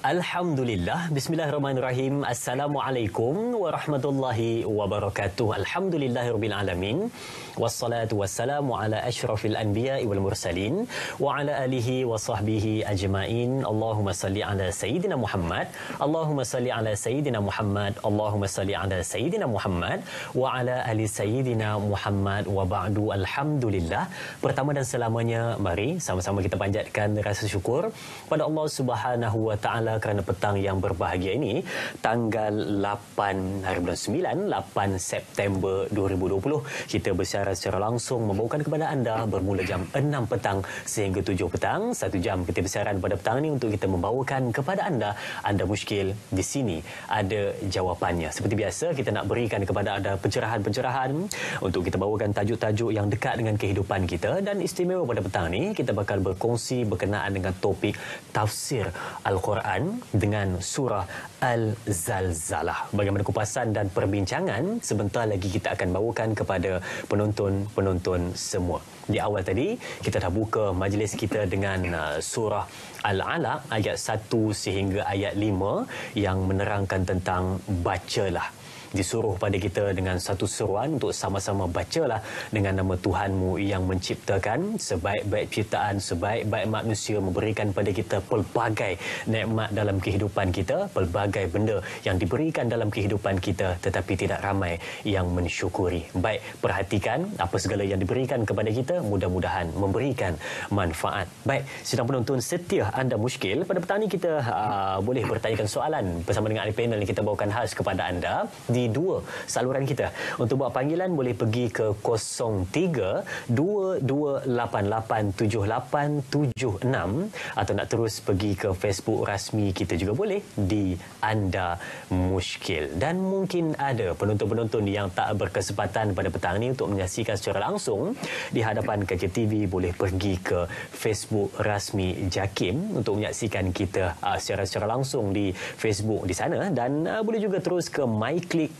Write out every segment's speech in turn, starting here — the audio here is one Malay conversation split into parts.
Alhamdulillah, bismillahirrahmanirrahim. Assalamualaikum warahmatullahi wabarakatuh. Alhamdulillahirabbil alamin. Wassalatu wassalamu ala asyrafil anbiya'i wal mursalin wa ala alihi wa sahbihi ajma'in. Allahumma salli ala sayyidina Muhammad. Allahumma salli ala sayyidina Muhammad. Allahumma salli ala sayyidina Muhammad wa ala ali sayyidina Muhammad wa ba'du. Alhamdulillah. Pertama dan selamanya, mari sama-sama kita panjatkan rasa syukur pada Allah Subhanahu wa taala kerana petang yang berbahagia ini, tanggal 8 hari bulan 9, 8 September 2020, kita bersiaran secara langsung membawakan kepada anda bermula jam 6 petang sehingga 7 petang. 1 jam kita bersiaran pada petang ini untuk kita membawakan kepada anda muskil. Di sini ada jawapannya. Seperti biasa, kita nak berikan kepada anda pencerahan-pencerahan untuk kita bawakan tajuk-tajuk yang dekat dengan kehidupan kita. Dan istimewa pada petang ini, kita bakal berkongsi berkenaan dengan topik tafsir Al-Quran dengan surah Al-Zalzalah. Bagaimana kupasan dan perbincangan sebentar lagi kita akan bawakan kepada penonton-penonton semua. Di awal tadi kita dah buka majlis kita dengan surah Al-Alaq ayat 1 sehingga ayat 5 yang menerangkan tentang bacalah. Disuruh pada kita dengan satu seruan untuk sama-sama bacalah dengan nama Tuhanmu yang menciptakan sebaik-baik ciptaan, sebaik-baik manusia, memberikan pada kita pelbagai nikmat dalam kehidupan kita, pelbagai benda yang diberikan dalam kehidupan kita, tetapi tidak ramai yang mensyukuri. Baik, perhatikan apa segala yang diberikan kepada kita, mudah-mudahan memberikan manfaat. Baik, sidang penonton setia anda muskil, pada petang ini kita boleh bertanyakan soalan bersama dengan ahli panel yang kita bawakan khas kepada anda di dua saluran kita. Untuk buat panggilan boleh pergi ke 03-2288-7876 atau nak terus pergi ke Facebook rasmi kita juga boleh di Anda Muskil. Dan mungkin ada penonton-penonton yang tak berkesempatan pada petang ini untuk menyaksikan secara langsung di hadapan kaca TV, boleh pergi ke Facebook rasmi JAKIM untuk menyaksikan kita secara langsung di Facebook di sana. Dan boleh juga terus ke myclick.rtm.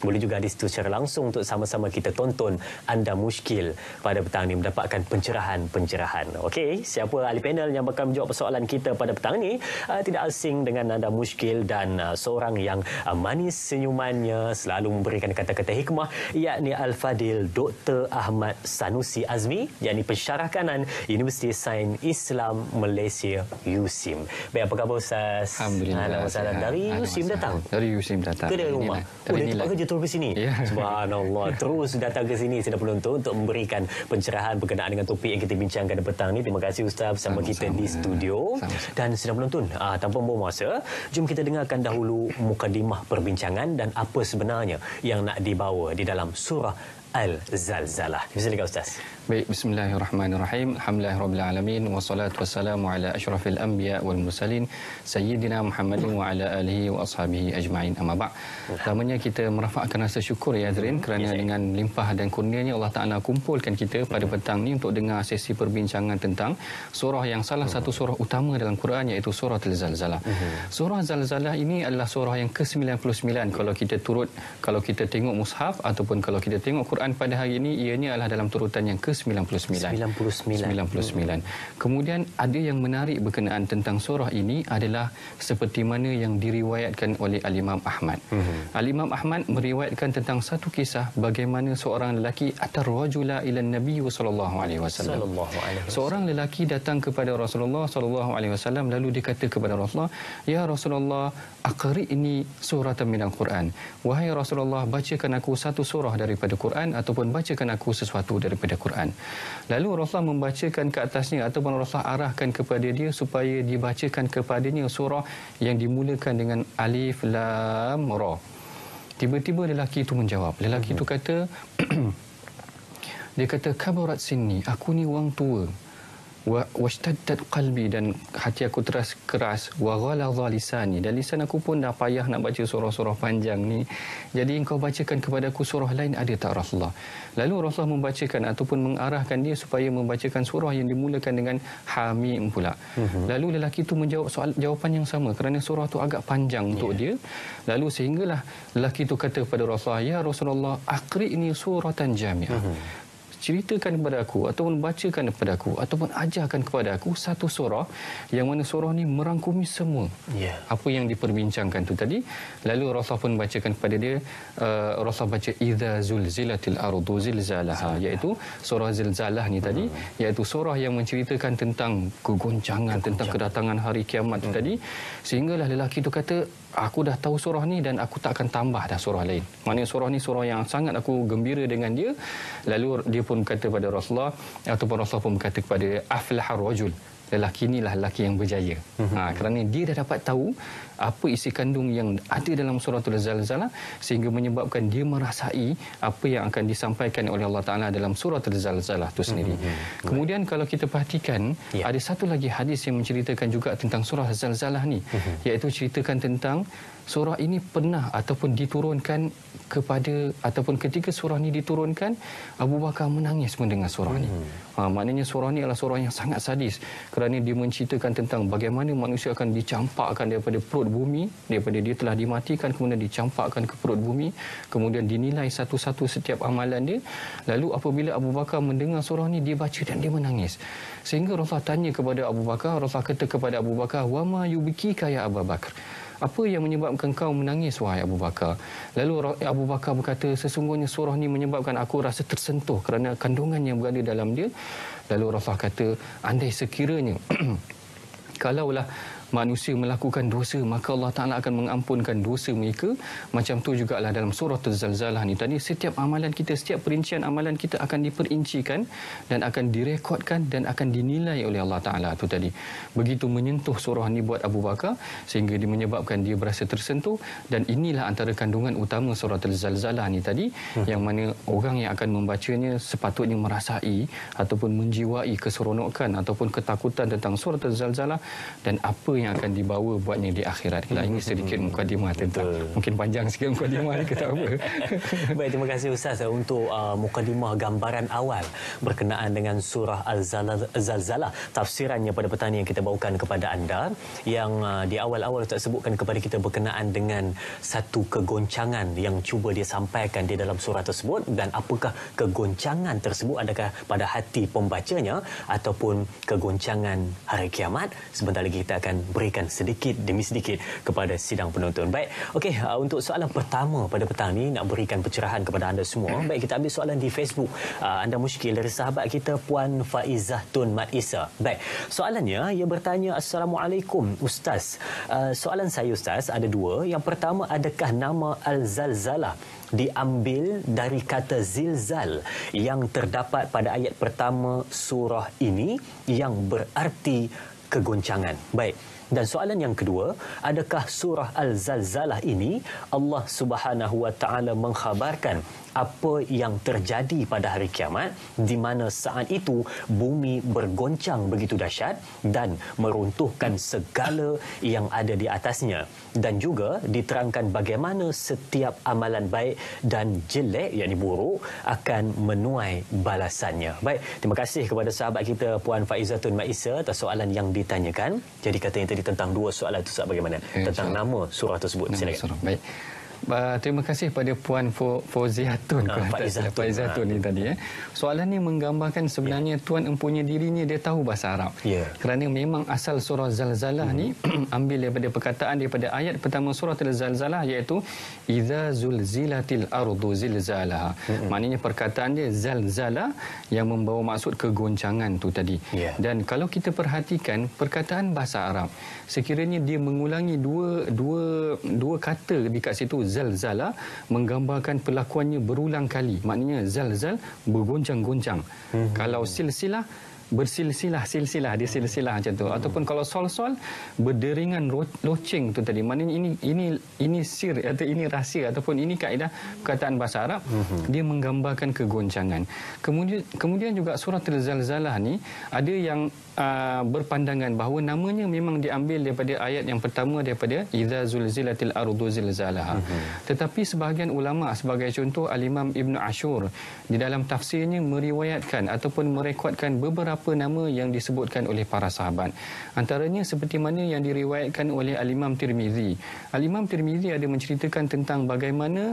Boleh juga di situ secara langsung untuk sama-sama kita tonton anda muskil pada petang ini, mendapatkan pencerahan-pencerahan. Okey, siapa ahli panel yang bakal menjawab persoalan kita pada petang ini? Tidak asing dengan anda muskil dan seorang yang manis senyumannya, selalu memberikan kata-kata hikmah, yakni Al-Fadil Dr. Ahmad Sanusi Azmi, yakni pensyarah kanan Universiti Sains Islam Malaysia USIM. Baik, apa khabar Ustaz? Alhamdulillah. Dari USIM datang? Dari USIM datang. Ke dari rumah? Dari tempat kerja terus ke sini? Ya. Subhanallah. Terus datang ke sini sedang penonton untuk memberikan pencerahan berkenaan dengan topik yang kita bincangkan petang ini. Terima kasih Ustaz bersama kita di studio. Dan sedang penonton, tanpa membuang masa, jom kita dengarkan dahulu mukadimah perbincangan dan apa sebenarnya yang nak dibawa di dalam surah Al-Zalzalah. Silakan Ustaz. Baik, bismillahirrahmanirrahim. Alhamdulillahirabbil alamin wassalatu wassalamu ala asyrafil anbiya wal mursalin sayyidina Muhammadin wa ala alihi wa ashabihi ajma'in. Amma ba'. Pertamanya kita merafakkan rasa syukur ya Azrin kerana dengan limpah dan kurnianya Allah Taala kumpulkan kita pada petang ni untuk dengar sesi perbincangan tentang surah yang salah satu surah utama dalam Quran, iaitu surah Al-Zalzalah. Surah Zalzalah ini adalah surah yang ke-99 kalau kita tengok mushaf ataupun kalau kita tengok Quran pada hari ini, ianya adalah dalam turutan yang ke-99. 99. Kemudian ada yang menarik berkenaan tentang surah ini adalah seperti mana yang diriwayatkan oleh Al-Imam Ahmad. Al-Imam Ahmad meriwayatkan tentang satu kisah bagaimana seorang lelaki atar rajula ila Nabi sallallahu alaihi wasallam. Seorang lelaki datang kepada Rasulullah sallallahu alaihi wasallam, lalu dia kata kepada Rasulullah, "Ya Rasulullah, aqri'ni suratan minal Quran." Wahai Rasulullah, bacakan aku satu surah daripada Quran ataupun bacakan aku sesuatu daripada Quran. Lalu Rasulullah membacakan ke atasnya ataupun Rasulullah arahkan kepada dia supaya dibacakan kepadanya surah yang dimulakan dengan Alif Lam Ra. Tiba-tiba lelaki itu menjawab. Lelaki itu kata dia kata, "Kabarat sinni, aku ni orang tua. Washtaddat qalbi, dan hati aku teras keras, wa ghaladha lisani, dan lisan aku pun dah payah nak baca surah-surah panjang ni. Jadi engkau bacakan kepada aku surah lain ada tak Rasulullah?" Lalu Rasulullah membacakan ataupun mengarahkan dia supaya membacakan surah yang dimulakan dengan Hamim pula. Lalu lelaki itu menjawab jawapan yang sama kerana surah tu agak panjang untuk dia. Lalu sehinggalah lelaki itu kata kepada Rasulullah, "Ya Rasulullah, aqri'ni suratan jami'ah." ceritakan kepada aku ataupun bacakan kepada aku ataupun ajarkan kepada aku satu surah yang mana surah ni merangkumi semua apa yang diperbincangkan tu tadi. Lalu Rasulullah pun bacakan kepada dia, Rasulullah baca idza zulzilatil ardu zilzalaha, iaitu surah zilzalah ni tadi, iaitu surah yang menceritakan tentang kegoncangan, tentang kedatangan hari kiamat tu tadi. Sehinggalah lelaki tu kata, aku dah tahu surah ni dan aku tak akan tambah dah surah lain. Maknanya surah ni surah yang sangat aku gembira dengan dia. Lalu dia pun kata pada Rasulullah, ataupun Rasulullah pun berkata kepada dia, aflahar rajul, lelaki inilah lelaki yang berjaya. Kerana dia dah dapat tahu apa isi kandung yang ada dalam suratul Zalzalah, sehingga menyebabkan dia merasai apa yang akan disampaikan oleh Allah Ta'ala dalam suratul Zalzalah itu sendiri. Kemudian kalau kita perhatikan, ada satu lagi hadis yang menceritakan juga tentang surah Zalzalah ni, iaitu ceritakan tentang surah ini pernah ataupun diturunkan kepada, ataupun ketika surah ini diturunkan, Abu Bakar menangis mendengar surah ini. Maknanya surah ini adalah surah yang sangat sadis, kerana dia menceritakan tentang bagaimana manusia akan dicampakkan daripada perut bumi, daripada dia telah dimatikan kemudian dicampakkan ke perut bumi, kemudian dinilai satu-satu setiap amalan dia. Lalu apabila Abu Bakar mendengar surah ini, dia baca dan dia menangis. Sehingga Rasulullah tanya kepada Abu Bakar, Rasulullah kata kepada Abu Bakar, wa ma yubkika ya Abu Bakar, apa yang menyebabkan kau menangis wahai Abu Bakar? Lalu Abu Bakar berkata, sesungguhnya surah ni menyebabkan aku rasa tersentuh kerana kandungan yang berada dalam dia. Lalu Rasulullah kata, andai sekiranya kalaulah manusia melakukan dosa, maka Allah Ta'ala akan mengampunkan dosa mereka. Macam tu jugalah dalam surah Zalzalah ni tadi, setiap amalan kita, setiap perincian amalan kita akan diperincikan dan akan direkodkan dan akan dinilai oleh Allah Ta'ala tu tadi. Begitu menyentuh surah ni buat Abu Bakar, sehingga dia menyebabkan dia berasa tersentuh. Dan inilah antara kandungan utama surah Zalzalah ni tadi, yang mana orang yang akan membacanya sepatutnya merasai ataupun menjiwai keseronokan ataupun ketakutan tentang surah Zalzalah dan apa yang akan dibawa buatnya di akhirat. Ini sedikit mukadimah tentang, mungkin panjang sikit mukadimah ni, kata apa. Baik, terima kasih Ustaz untuk mukadimah gambaran awal berkenaan dengan surah Al-Zalzalah, tafsirannya pada petang ini yang kita bawakan kepada anda, yang di awal-awal Ustaz sebutkan kepada kita berkenaan dengan satu kegoncangan yang cuba dia sampaikan di dalam surah tersebut, dan apakah kegoncangan tersebut, adakah pada hati pembacanya ataupun kegoncangan hari kiamat. Sebentar lagi kita akan berikan sedikit demi sedikit kepada sidang penonton. Baik, okey, untuk soalan pertama pada petang ni, nak berikan pencerahan kepada anda semua. Baik, kita ambil soalan di Facebook. Anda Muskil dari sahabat kita Puan Faizah Tun Mat Isa. Baik, soalannya ia bertanya, Assalamualaikum Ustaz. Soalan saya Ustaz ada dua. Yang pertama, adakah nama Al-Zalzalah diambil dari kata zilzal yang terdapat pada ayat pertama surah ini yang berarti kegoncangan? Baik. Dan soalan yang kedua, adakah surah Al-Zalzalah ini Allah Subhanahu Wa Taala mengkhabarkan apa yang terjadi pada hari kiamat, di mana saat itu bumi bergoncang begitu dahsyat dan meruntuhkan segala yang ada di atasnya, dan juga diterangkan bagaimana setiap amalan baik dan jelek, yakni buruk, akan menuai balasannya. Baik, terima kasih kepada sahabat kita Puan Faizatun Maisa atas soalan yang ditanyakan. Jadi katanya tadi tentang dua soalan itu, bagaimana tentang nama surah tersebut. Silakan. Baik. Terima kasih pada Puan Fauziatun, Faizatun ni tadi. Soalan ni menggambarkan sebenarnya Tuan empunya dirinya dia tahu bahasa Arab. Kerana memang asal surah Zalzalah ni ambil daripada perkataan daripada ayat pertama surah Zalzalah, iaitu idza zulzilatil ardu zilzalaha. Maknanya perkataan dia zalzalah yang membawa maksud kegoncangan tu tadi. Dan kalau kita perhatikan perkataan bahasa Arab, sekiranya dia mengulangi dua kata dekat situ, zalzala, menggambarkan perlakuannya berulang kali. Maknanya zalzal bergoncang-goncang. Kalau silsilah, bersilsilah, dia silsilah macam tu. Ataupun kalau sol-sol, berderingan loceng tu tadi. Maknanya ini sir atau ini rahsia ataupun ini kaedah perkataan bahasa Arab. Dia menggambarkan kegoncangan. Kemudian juga surah Al-Zalzalah ni ada yang berpandangan bahawa namanya memang diambil daripada ayat yang pertama, daripada idza zulzilatil ardu zilzalaha. Tetapi sebahagian ulama, sebagai contoh Al-Imam Ibn Ashur, di dalam tafsirnya meriwayatkan ataupun merekodkan beberapa nama yang disebutkan oleh para sahabat. Antaranya seperti mana yang diriwayatkan oleh Al-Imam Tirmizi. Al-Imam Tirmizi ada menceritakan tentang bagaimana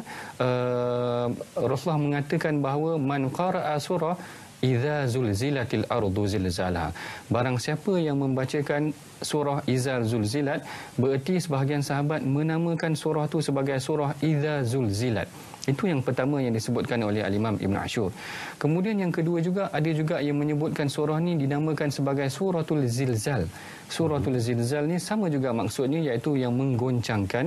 Rasulullah mengatakan bahawa man qara'a surah idza zulzilatil ardu zilzalaha. Barang siapa yang membacakan surah Iza Zulzilat, bererti sebahagian sahabat menamakan surah itu sebagai surah Iza Zulzilat. Itu yang pertama yang disebutkan oleh Al-Imam Ibn Ashur. Kemudian yang kedua juga, ada juga yang menyebutkan surah ni dinamakan sebagai Suratul Zilzal. Suratul Zilzal ni sama juga maksudnya, iaitu yang menggoncangkan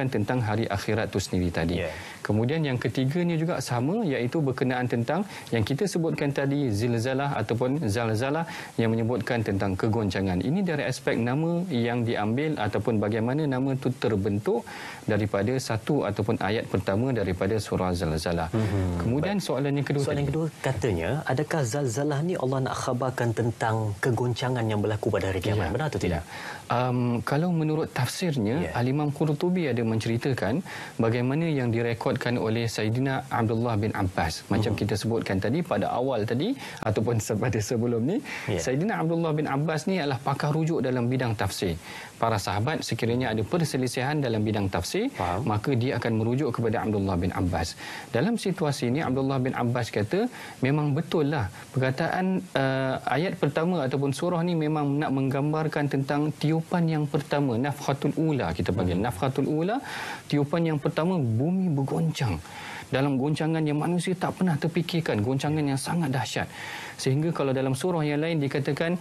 tentang hari akhirat itu sendiri tadi. Kemudian yang ketiganya juga sama, iaitu berkenaan tentang yang kita sebutkan tadi, zilzalah ataupun zalzalah, yang menyebutkan tentang kegoncangan. Ini dari aspek nama yang diambil ataupun bagaimana nama itu terbentuk daripada satu ataupun ayat pertama daripada surah Zalzalah. Kemudian soalan yang kedua. Soalan yang kedua katanya, adakah Zalzalah ni Allah nak khabarkan tentang kegoncangan yang berlaku pada hari kiamat? Benar atau tidak? Kalau menurut tafsirnya, Al-Imam Qurtubi ada menceritakan bagaimana yang direkodkan oleh Sayyidina Abdullah bin Abbas. Macam kita sebutkan tadi pada awal tadi ataupun pada sebelum ni, Sayyidina Abdullah bin Abbas ni adalah pakar rujuk dalam bidang tafsir. Para sahabat sekiranya ada perselisihan dalam bidang tafsir, maka dia akan merujuk kepada Abdullah bin Abbas. Dalam situasi ini, Abdullah bin Abbas kata memang betul lah perkataan ayat pertama ataupun surah ni memang nak menggambarkan tentang tiupan yang pertama, nafkhatul ula kita panggil. Nafkhatul ula, tiupan yang pertama, bumi bergoncang dalam goncangan yang manusia tak pernah terfikirkan, goncangan yang sangat dahsyat. Sehingga kalau dalam surah yang lain dikatakan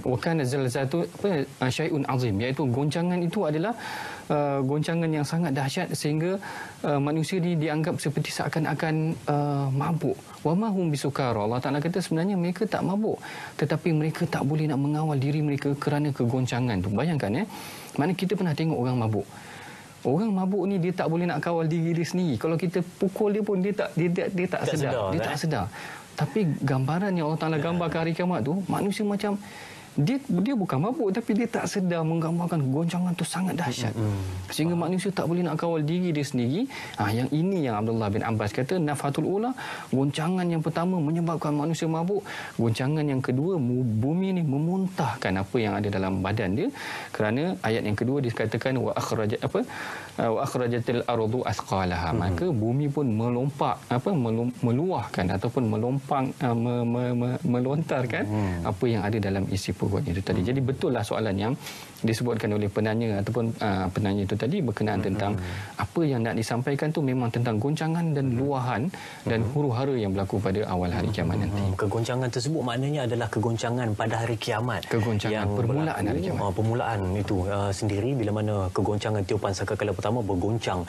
wa kana zalzatu syai'un azim, iaitu goncangan itu adalah goncangan yang sangat dahsyat sehingga manusia dianggap seperti seakan-akan mabuk. Wa ma hum bisukara. Allah Taala kata sebenarnya mereka tak mabuk, tetapi mereka tak boleh nak mengawal diri mereka kerana kegoncangan tu. Bayangkan mana kita pernah tengok orang mabuk. Orang mabuk ni dia tak boleh nak kawal diri dia sendiri. Kalau kita pukul dia pun dia tak sedar. Dia tak sedar. Tapi gambaran yang Allah Taala gambarkan hari kiamat tu, manusia macam dia bukan mabuk tapi dia tak sedar, menggambarkan goncangan tu sangat dahsyat. Sehingga manusia tak boleh nak kawal diri dia sendiri. Yang ini yang Abdullah bin Abbas kata nafhatul ula, goncangan yang pertama menyebabkan manusia mabuk. Goncangan yang kedua, bumi ni memuntahkan apa yang ada dalam badan dia. Kerana ayat yang kedua dikatakan wa akhrajatil ardu athqalaha. Maka bumi pun meluahkan ataupun melontarkan apa yang ada dalam isi perut itu tadi. Jadi betul lah soalan yang disebutkan oleh penanya ataupun penanya itu tadi berkenaan tentang apa yang nak disampaikan tu memang tentang goncangan dan luahan dan huru-hara yang berlaku pada awal hari kiamat nanti. Kegoncangan tersebut maknanya adalah kegoncangan pada hari kiamat. Kegoncangan permulaan hari kiamat. Permulaan itu sendiri, bila mana kegoncangan tiupan sangkakala pertama bergoncang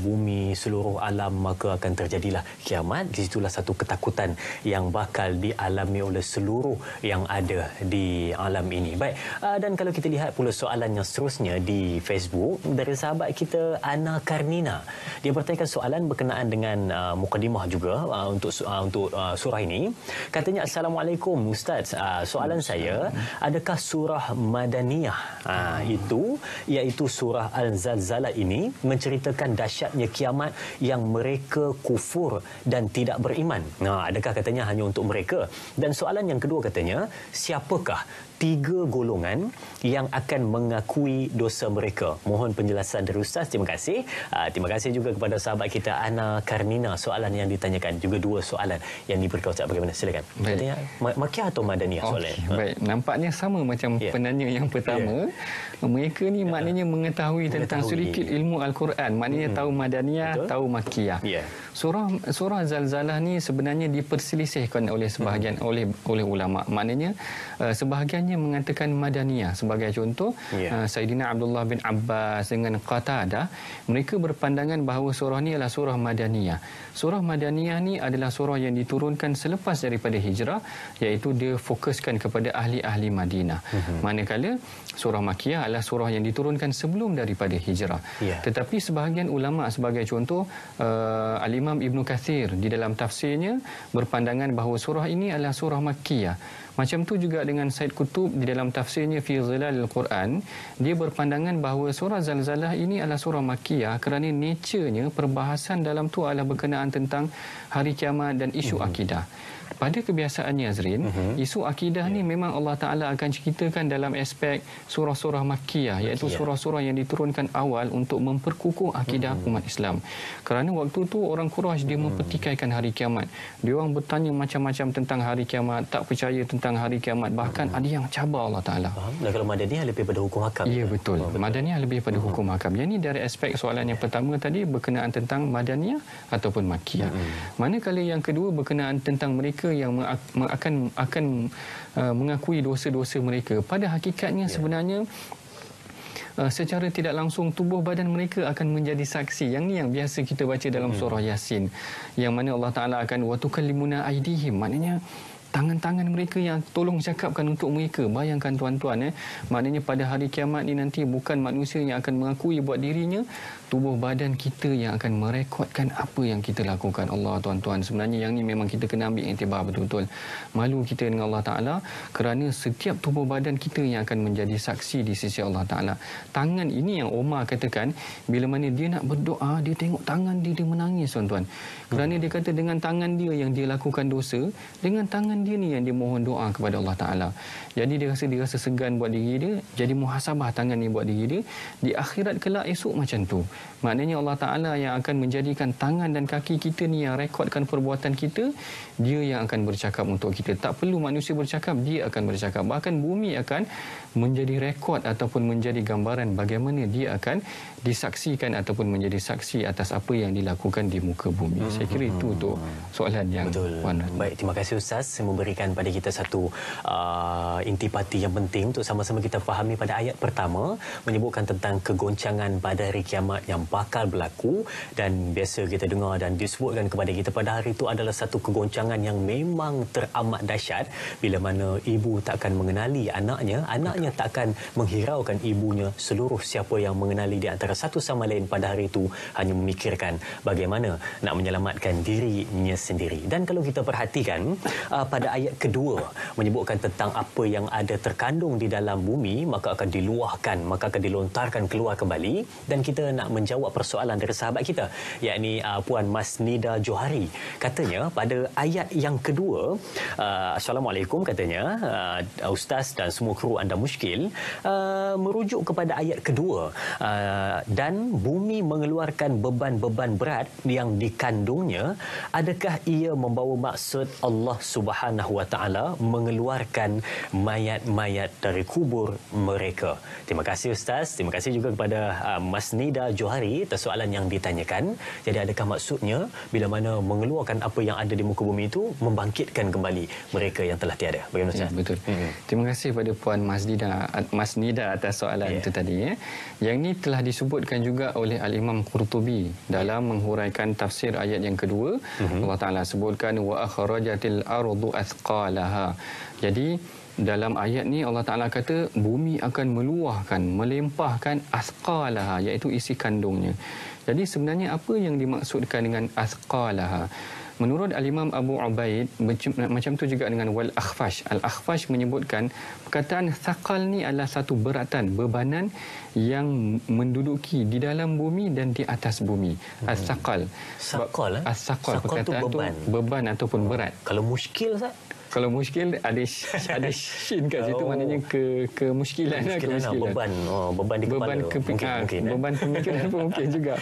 bumi, seluruh alam, maka akan terjadilah kiamat. Di situlah satu ketakutan yang bakal dialami oleh seluruh yang ada di alam ini. Baik, dan kalau kita lihat pula soalan yang seterusnya di Facebook dari sahabat kita Ana Karnina. Dia bertanyakan soalan berkenaan dengan mukadimah juga untuk surah ini. Katanya, Assalamualaikum Ustaz. Soalan saya, adakah surah Madaniyah iaitu surah Al-Zalzalah ini menceritakan dahsyatnya kiamat yang mereka kufur dan tidak beriman? Adakah katanya hanya untuk mereka? Dan soalan yang kedua katanya, siapakah 3 golongan yang akan mengakui dosa mereka? Mohon penjelasan dari Ustaz. Terima kasih. Terima kasih juga kepada sahabat kita Ana Karnina. Soalan yang ditanyakan juga 2 soalan yang diberikan. Ustaz, bagaimana? Silakan. Katanya Makkiyah atau Madaniyah soalan? Baik, nampaknya sama macam penanya yang pertama. Mereka ni maknanya mengetahui tentang sedikit ilmu Al-Quran. Maknanya tahu Madaniyah, tahu Makkiyah. Surah Zalzalah ni sebenarnya diperselisihkan oleh sebahagian oleh ulama. Maknanya sebahagiannya mengatakan Madaniyah. Sebagai contoh, Sayyidina Abdullah bin Abbas dengan Qatadah, mereka berpandangan bahawa surah ni adalah surah Madaniyah. Surah Madaniyah ni adalah surah yang diturunkan selepas daripada hijrah, iaitu dia fokuskan kepada ahli-ahli Madinah. Manakala surah Makkiyah adalah surah yang diturunkan sebelum daripada hijrah. Tetapi sebahagian ulama, sebagai contoh Al-Imam Ibn Kathir di dalam tafsirnya berpandangan bahawa surah ini adalah surah Makkiyah. Macam tu juga dengan Said Qutb di dalam tafsirnya Fi Zilalil Quran, dia berpandangan bahawa surah Zalzalah ini adalah surah Makkiyah kerana nature-nya perbahasan dalam tu adalah berkenaan tentang hari kiamat dan isu akidah. Pada kebiasaannya Azrin, isu akidah ni memang Allah Ta'ala akan ceritakan dalam aspek surah-surah Makkiyah, iaitu surah-surah yang diturunkan awal untuk memperkukuh akidah umat Islam. Kerana waktu tu orang Quraisy dia mempertikaikan hari kiamat. Dia orang bertanya macam-macam tentang hari kiamat, tak percaya tentang hari kiamat, bahkan ada yang cabar Allah Ta'ala. Dan kalau Madaniyah lebih pada hukum hakam. Ya, betul. Madaniyah lebih pada hukum hakam. Yang ini dari aspek soalan yang pertama tadi berkenaan tentang Madaniyah ataupun Makkiyah. Manakala yang kedua berkenaan tentang mereka yang akan mengakui dosa-dosa mereka. Pada hakikatnya sebenarnya secara tidak langsung tubuh badan mereka akan menjadi saksi. Yang ni yang biasa kita baca dalam surah Yasin, yang mana Allah Ta'ala akan watukallimuna aidihim, maknanya tangan-tangan mereka yang tolong cakapkan untuk mereka. Bayangkan tuan-tuan, maknanya pada hari kiamat ni nanti bukan manusia yang akan mengakui buat dirinya, tubuh badan kita yang akan merekodkan apa yang kita lakukan. Allah, tuan-tuan, sebenarnya yang ni memang kita kena ambil iktibar betul-betul. Malu kita dengan Allah Ta'ala kerana setiap tubuh badan kita yang akan menjadi saksi di sisi Allah Ta'ala. Tangan ini yang Omar katakan, bila mana dia nak berdoa, dia tengok tangan dia menangis, tuan-tuan. Kerana dia kata dengan tangan dia yang dia lakukan dosa, dengan tangan dia ni yang dia mohon doa kepada Allah Ta'ala. Jadi dia rasa segan buat diri dia, jadi muhasabah tangan ni buat diri dia. Di akhirat kelak esok macam tu. Maknanya Allah Ta'ala yang akan menjadikan tangan dan kaki kita ni yang rekodkan perbuatan kita, dia yang akan bercakap untuk kita. Tak perlu manusia bercakap, dia akan bercakap. Bahkan bumi akan menjadi rekod ataupun menjadi gambaran bagaimana dia akan disaksikan ataupun menjadi saksi atas apa yang dilakukan di muka bumi. Saya kira itu untuk soalan yang betul. Baik, terima kasih Ustaz memberikan pada kita satu intipati yang penting untuk sama-sama kita fahami. Pada ayat pertama menyebutkan tentang kegoncangan pada hari kiamat yang bakal berlaku, dan biasa kita dengar dan disebutkan kepada kita pada hari itu adalah satu kegoncangan yang memang teramat dahsyat, bila mana ibu takkan mengenali anaknya, anaknya takkan menghiraukan ibunya. Seluruh siapa yang mengenali di antara satu sama lain pada hari itu hanya memikirkan bagaimana nak menyelamatkan dirinya sendiri. Dan kalau kita perhatikan pada ayat kedua menyebutkan tentang apa yang ada terkandung di dalam bumi maka akan diluahkan, maka akan dilontarkan keluar kembali. Dan kita nak menjawab persoalan dari sahabat kita, yakni Puan Masnida Johari. Katanya pada ayat yang kedua, Assalamualaikum, katanya Ustaz dan semua kru anda muskil, merujuk kepada ayat kedua, dan bumi mengeluarkan beban-beban berat yang dikandungnya, adakah ia membawa maksud Allah Subhanahu Wa Taala mengeluarkan mayat-mayat dari kubur mereka? Terima kasih Ustaz, terima kasih juga kepada Masnida Johari atas soalan yang ditanyakan. Jadi adakah maksudnya bila mana mengeluarkan apa yang ada di muka bumi itu membangkitkan kembali mereka yang telah tiada? Bagaimana Ustaz? Betul. Terima kasih pada Puan Masnida atas soalan itu tadi. Yang ini telah disebutkan juga oleh Al-Imam Qurtubi dalam menghuraikan tafsir ayat yang kedua. Allah Ta'ala sebutkan wa akhrajatil ardu athqalaha. Jadi dalam ayat ni Allah Ta'ala kata bumi akan meluahkan, melempahkan athqalaha, iaitu isi kandungnya. Jadi sebenarnya apa yang dimaksudkan dengan athqalaha? Menurut Al-Imam Abu Ubaid, macam tu juga dengan Wal-Akhfash. Al-Akhfash menyebutkan perkataan thaqal ni adalah satu beratan, bebanan yang menduduki di dalam bumi dan di atas bumi. As-thaqal. As-thaqal perkataan tu beban ataupun berat. Kalau muskil Ustaz? Kalau muskil ada shin kat situ, maknanya kemuskilan, beban di kepala, beban pemikiran pun mungkin juga.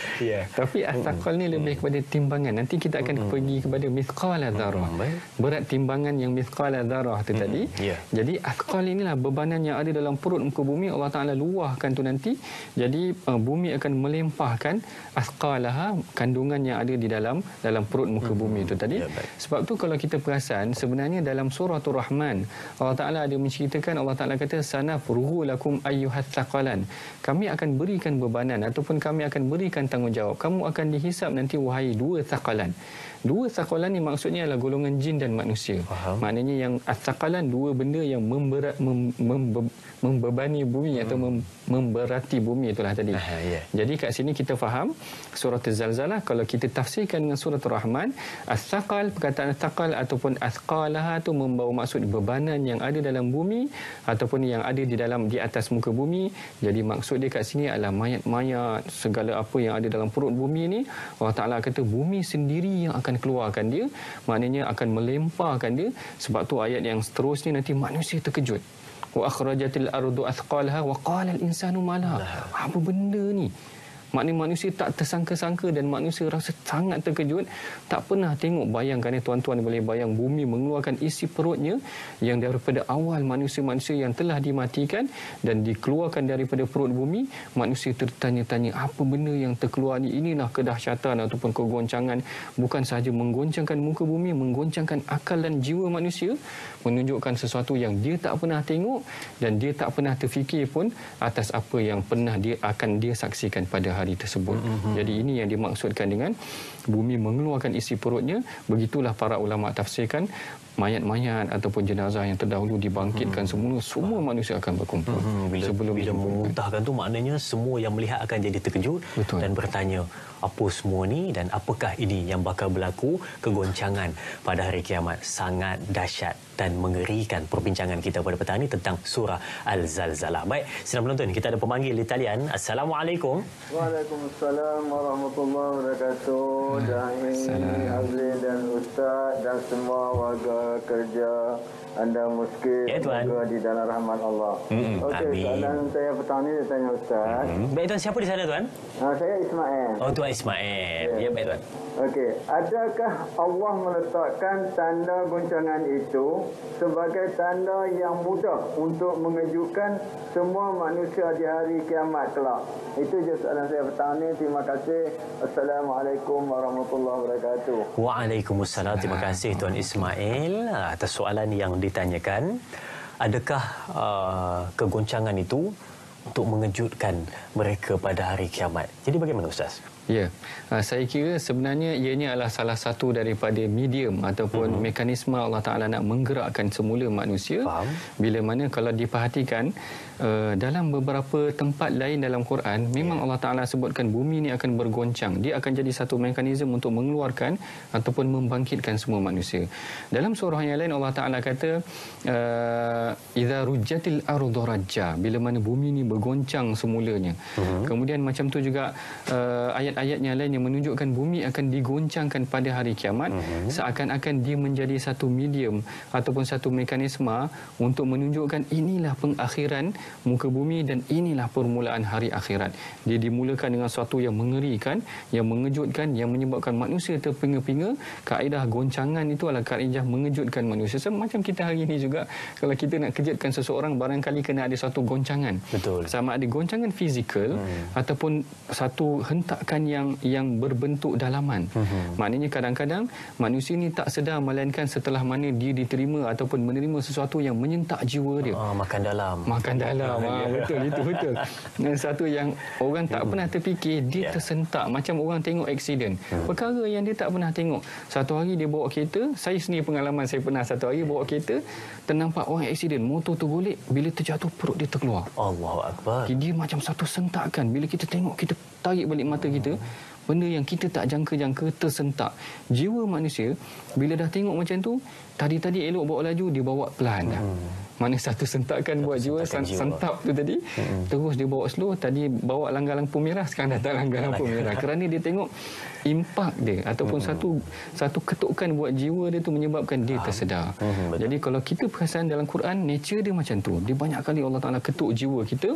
Tapi as-saqal ni lebih kepada timbangan. Nanti kita akan pergi kepada mithqala dzarrah, berat timbangan yang mithqala dzarrah tu tadi. Jadi as-saqal inilah bebanan yang ada dalam perut muka bumi, Allah Taala luahkan tu nanti. Jadi bumi akan melempahkan as-saqalaha, kandungan yang ada di dalam perut muka bumi itu tadi. Sebab tu kalau kita perasan sebenarnya dalam surah Ar-Rahman Allah Ta'ala ada menceritakan, Allah Ta'ala kata sanafruhu lakum ayyuhats thaqalan, kami akan berikan bebanan ataupun kami akan berikan tanggungjawab, kamu akan dihisap nanti wahai dua thaqalan. Dua thaqalan ni maksudnya adalah golongan jin dan manusia. Maknanya yang thaqalan dua benda yang membebani bumi atau memberati bumi, itulah tadi. Jadi kat sini kita faham surah Az-Zalzalah kalau kita tafsirkan dengan surah Ar-Rahman, as-thaqal, perkataan thaqal ataupun athqalaha tu membawa maksud bebanan yang ada dalam bumi ataupun yang ada di atas muka bumi. Jadi maksud dia kat sini adalah mayat-mayat, segala apa yang ada dalam perut bumi ni, Allah Ta'ala kata bumi sendiri yang akan keluarkan dia, maknanya akan melemparkan dia. Sebab tu ayat yang seterusnya nanti manusia terkejut. Wa akhrajatil ardu athqalaha wa qala al insanu ma laha. Apa benda ni? Maknanya manusia tak tersangka-sangka dan manusia rasa sangat terkejut. Tak pernah tengok, bayangkan tuan-tuan boleh bayang bumi mengeluarkan isi perutnya yang daripada awal manusia-manusia yang telah dimatikan dan dikeluarkan daripada perut bumi. Manusia tertanya-tanya apa benda yang terkeluar ni. Inilah kedahsyatan ataupun kegoncangan. Bukan sahaja menggoncangkan muka bumi, menggoncangkan akal dan jiwa manusia. Menunjukkan sesuatu yang dia tak pernah tengok dan dia tak pernah terfikir pun atas apa yang pernah akan dia saksikan pada hari tersebut. Jadi ini yang dimaksudkan dengan bumi mengeluarkan isi perutnya. Begitulah para ulama tafsirkan mayat-mayat ataupun jenazah yang terdahulu dibangkitkan semua manusia akan berkumpul. Bila memuntahkan tu maknanya semua yang melihat akan jadi terkejut. Betul. Dan bertanya apa semua ni dan apakah ini yang bakal berlaku, kegoncangan pada hari kiamat. Sangat dahsyat dan mengerikan perbincangan kita pada petang ini tentang surah Al-Zalzalah. Baik, sidang penonton, kita ada pemanggil di talian. Assalamualaikum. Waalaikumsalam warahmatullahi wabarakatuh. Da'i, Azli dan Ustaz dan semua warga kerja anda miskin, semoga di dalam rahmat Allah. Okey, soalan saya petang ni saya tanya Ustaz. Baik tuan, siapa di sana tuan? Saya Ismail. Oh, Tuan Ismail. Ya, baik tuan. Okey, adakah Allah meletakkan tanda goncangan itu sebagai tanda yang mudah untuk mengejutkan semua manusia di hari kiamat kelak? Itu je soalan saya petang ni. Terima kasih. Assalamualaikum warahmatullahi wabarakatuh. Waalaikumsalam. Terima kasih Tuan Ismail atas soalan yang ditanyakan. Adakah kegoncangan itu untuk mengejutkan mereka pada hari kiamat? Jadi bagaimana Ustaz? Ya, saya kira sebenarnya ianya adalah salah satu daripada medium ataupun mekanisme Allah Ta'ala nak menggerakkan semula manusia. Faham. Bila mana kalau diperhatikan dalam beberapa tempat lain dalam Quran, memang Allah Ta'ala sebutkan bumi ini akan bergoncang. Dia akan jadi satu mekanisme untuk mengeluarkan ataupun membangkitkan semua manusia. Dalam surah yang lain Allah Ta'ala kata idza rujjatil ardu rajja, bila mana bumi ini bergoncang semulanya. Kemudian macam tu juga ayat-ayat yang lain yang menunjukkan bumi akan digoncangkan pada hari kiamat, seakan-akan dia menjadi satu medium ataupun satu mekanisme untuk menunjukkan inilah pengakhiran muka bumi dan inilah permulaan hari akhirat. Dia dimulakan dengan sesuatu yang mengerikan, yang mengejutkan, yang menyebabkan manusia terpinga-pinga. Kaedah goncangan itu adalah kaedah mengejutkan manusia. Macam kita hari ini juga, kalau kita nak kejutkan seseorang, barangkali kena ada satu goncangan. Betul. Sama ada goncangan fizikal ataupun satu hentakan yang berbentuk dalaman. Maknanya kadang-kadang manusia ni tak sedar, melainkan setelah mana dia diterima ataupun menerima sesuatu yang menyentak jiwa dia. Makan dalam. Betul, itu betul. Dan satu yang orang tak pernah terfikir, dia tersentak. Macam orang tengok aksiden. Perkara yang dia tak pernah tengok. Satu hari dia bawa kereta, saya sendiri pengalaman, saya pernah satu hari bawa kereta, ternampak orang aksiden, motor tergolek, bila terjatuh perut dia terkeluar. Allahu Akbar. Dia macam satu sentakan. Bila kita tengok, kita tarik balik mata kita, benda yang kita tak jangka-jangka tersentak. Jiwa manusia bila dah tengok macam tu, tadi elok bawa laju, dia bawa pelan dah. Mana satu sentakan buat jiwa, sentap tu tadi, terus dia bawa slow. Tadi bawa langgar lampu merah, sekarang dah tak langgar lampu merah. Kerana dia tengok impak dia ataupun satu ketukan buat jiwa dia tu menyebabkan dia tersedar. Jadi kalau kita perasan dalam Quran, nature dia macam tu. Dia banyak kali Allah Ta'ala ketuk jiwa kita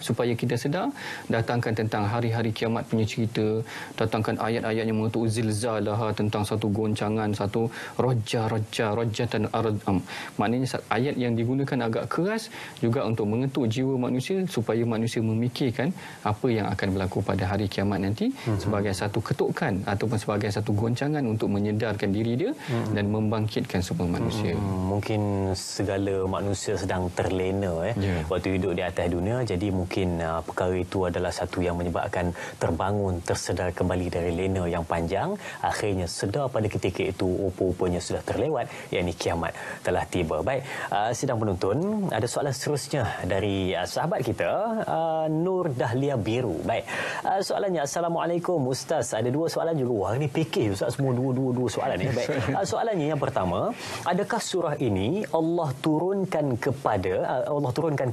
supaya kita sedar. Datangkan tentang hari-hari kiamat punya cerita, datangkan ayat-ayat yang mengetuk zilzalah, tentang satu goncangan, satu rajatan ardam. Maknanya ayat yang digunakan agak keras juga untuk mengetuk jiwa manusia supaya manusia memikirkan apa yang akan berlaku pada hari kiamat nanti sebagai satu ketukan ataupun sebagai satu goncangan untuk menyedarkan diri dia dan membangkitkan semua manusia. Mungkin segala manusia sedang terlena waktu hidup di atas dunia, jadi mungkin mungkin perkara itu adalah satu yang menyebabkan terbangun, tersedar kembali dari lena yang panjang. Akhirnya sedar pada ketika itu rupa-rupanya sudah terlewat, yakni kiamat telah tiba. Baik, sidang penonton, ada soalan seterusnya dari sahabat kita, Nur Dahlia Biru. Baik, soalannya, Assalamualaikum Ustaz. Ada dua soalan juga. Wah, ini fikir Ustaz, semua dua soalan ni. Baik, soalannya yang pertama, adakah surah ini Allah turunkan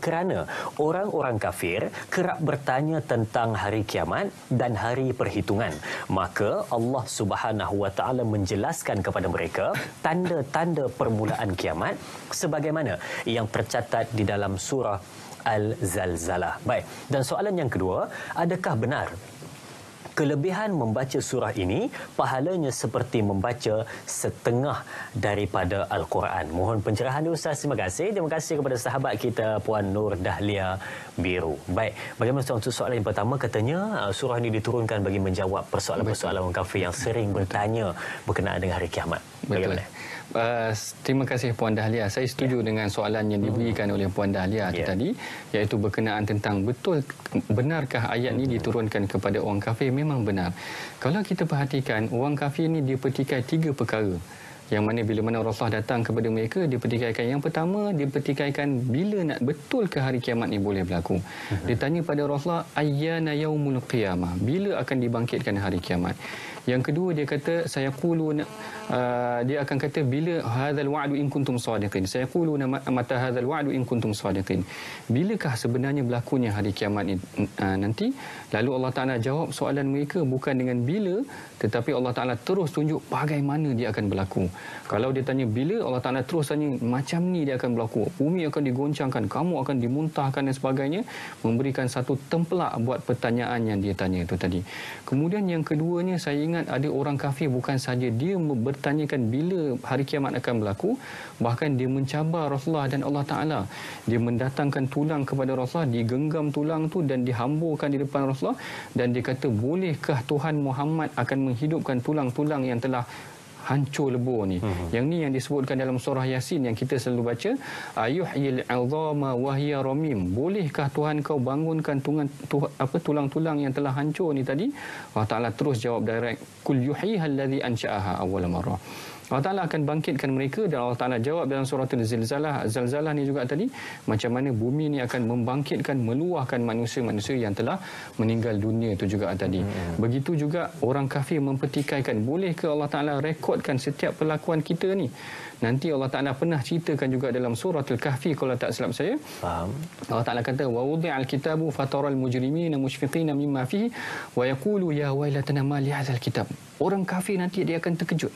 kerana orang-orang kafir kerap bertanya tentang hari kiamat dan hari perhitungan. Maka Allah Subhanahu Wa Taala menjelaskan kepada mereka tanda-tanda permulaan kiamat sebagaimana yang tercatat di dalam surah Al-Zalzalah. Baik, dan soalan yang kedua, adakah benar kelebihan membaca surah ini pahalanya seperti membaca setengah daripada Al-Quran? Mohon pencerahan Ustaz. Terima kasih. Terima kasih kepada sahabat kita Puan Nur Dahlia Biru. Baik, bagaimana untuk soalan yang pertama? Katanya surah ini diturunkan bagi menjawab persoalan-persoalan orang kafir yang sering bertanya berkenaan dengan hari kiamat. Bagaimana? Terima kasih Puan Dahlia. Saya setuju dengan soalan yang diberikan oleh Puan Dahlia tadi, iaitu berkenaan tentang benarkah ayat ini diturunkan kepada orang kafir. Memang benar. Kalau kita perhatikan, orang kafir ini dia petikai 3 perkara. Yang mana bila mana Rasulullah datang kepada mereka, dia petikaikan. Yang pertama, dia petikaikan bila nak betul ke hari kiamat ni boleh berlaku. Dia tanya pada Rasulullah, ayyana yaumul qiyamah, bila akan dibangkitkan hari kiamat. Yang kedua, dia kata, dia akan kata, bila hadzal wa'du in kuntum shadiqin. Sayaquluna mata hadzal wa'du in kuntum shadiqin. Bilakah sebenarnya berlakunya hari kiamat nanti? Lalu Allah Taala jawab soalan mereka bukan dengan bila, tetapi Allah Taala terus tunjuk bagaimana dia akan berlaku. Kalau dia tanya bila, Allah Taala terus tanya macam ni dia akan berlaku. Bumi akan digoncangkan, kamu akan dimuntahkan dan sebagainya, memberikan satu templak buat pertanyaan yang dia tanya itu tadi. Kemudian yang keduanya, saya ingat ada orang kafir bukan saja dia bertanyakan bila hari kiamat akan berlaku, bahkan dia mencabar Rasulullah dan Allah Taala. Dia mendatangkan tulang kepada Rasulullah, digenggam tulang tu dan dihamburkan di depan Rasulullah, dan dia kata, bolehkah Tuhan Muhammad akan menghidupkan tulang-tulang yang telah hancur lebur ni. Yang ni yang disebutkan dalam surah Yasin yang kita selalu baca, ayuhyil 'idhama wa hiya ramim. Bolehkah Tuhan kau bangunkan tulang-tulang yang telah hancur ni tadi? Allah Taala terus jawab direct, kul yuhyiha allazi ansha'aha awwal marrah. Allah Ta'ala akan bangkitkan mereka, dan Allah Ta'ala jawab dalam surah Al-Zalzalah ni juga tadi, macam mana bumi ni akan membangkitkan, meluahkan manusia-manusia yang telah meninggal dunia itu juga tadi. Begitu juga orang kafir mempertikaikan, bolehkah Allah Ta'ala rekodkan setiap perlakuan kita ni? Nanti Allah Ta'ala pernah ceritakan juga dalam surah Al-Kahfi, kalau tak silap saya. Faham. Allah Ta'ala kata, wa wudi'al kitabu fataral mujrimina mushfiqina mimma fihi wa yaqulu ya wailatana ma li hadzal kitab. Orang kafir nanti dia akan terkejut.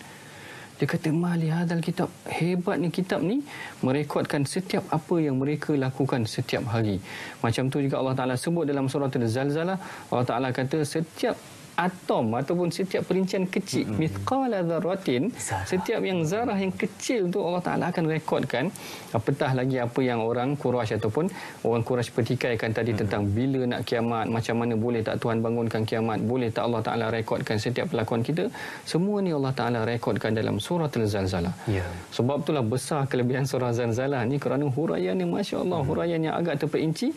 Dia kata, mali hadzal kitab, hebat ni kitab ni, merekodkan setiap apa yang mereka lakukan setiap hari. Macam tu juga Allah Ta'ala sebut dalam surah Al-Zalzalah. Allah Ta'ala kata setiap atom ataupun setiap perincian kecil, mithqala dzarratin, setiap yang zarah yang kecil tu Allah Taala akan rekodkan. Apatah lagi apa yang orang Quraisy ataupun orang Quraisy pertikaikan tadi tentang bila nak kiamat, macam mana boleh tak Tuhan bangunkan kiamat, boleh tak Allah Taala rekodkan setiap perlakuan kita. Semua ni Allah Taala rekodkan dalam surah Al-Zalzalah. Sebab itulah besar kelebihan surah Zalzalah ni, kerana huraiannya masya-Allah, huraiannya agak terperinci,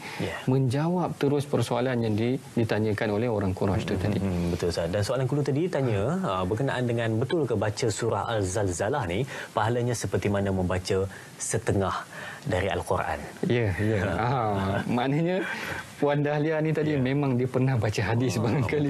menjawab terus persoalan yang ditanyakan oleh orang Quraisy itu tadi. Betul Ustaz. Dan soalan kedua tadi tanya berkenaan dengan betul ke baca surah Al-Zalzalah ni pahalanya seperti mana membaca setengah dari Al-Quran? Maknanya Puan Dahlia ni tadi memang dia pernah baca hadis barangkali.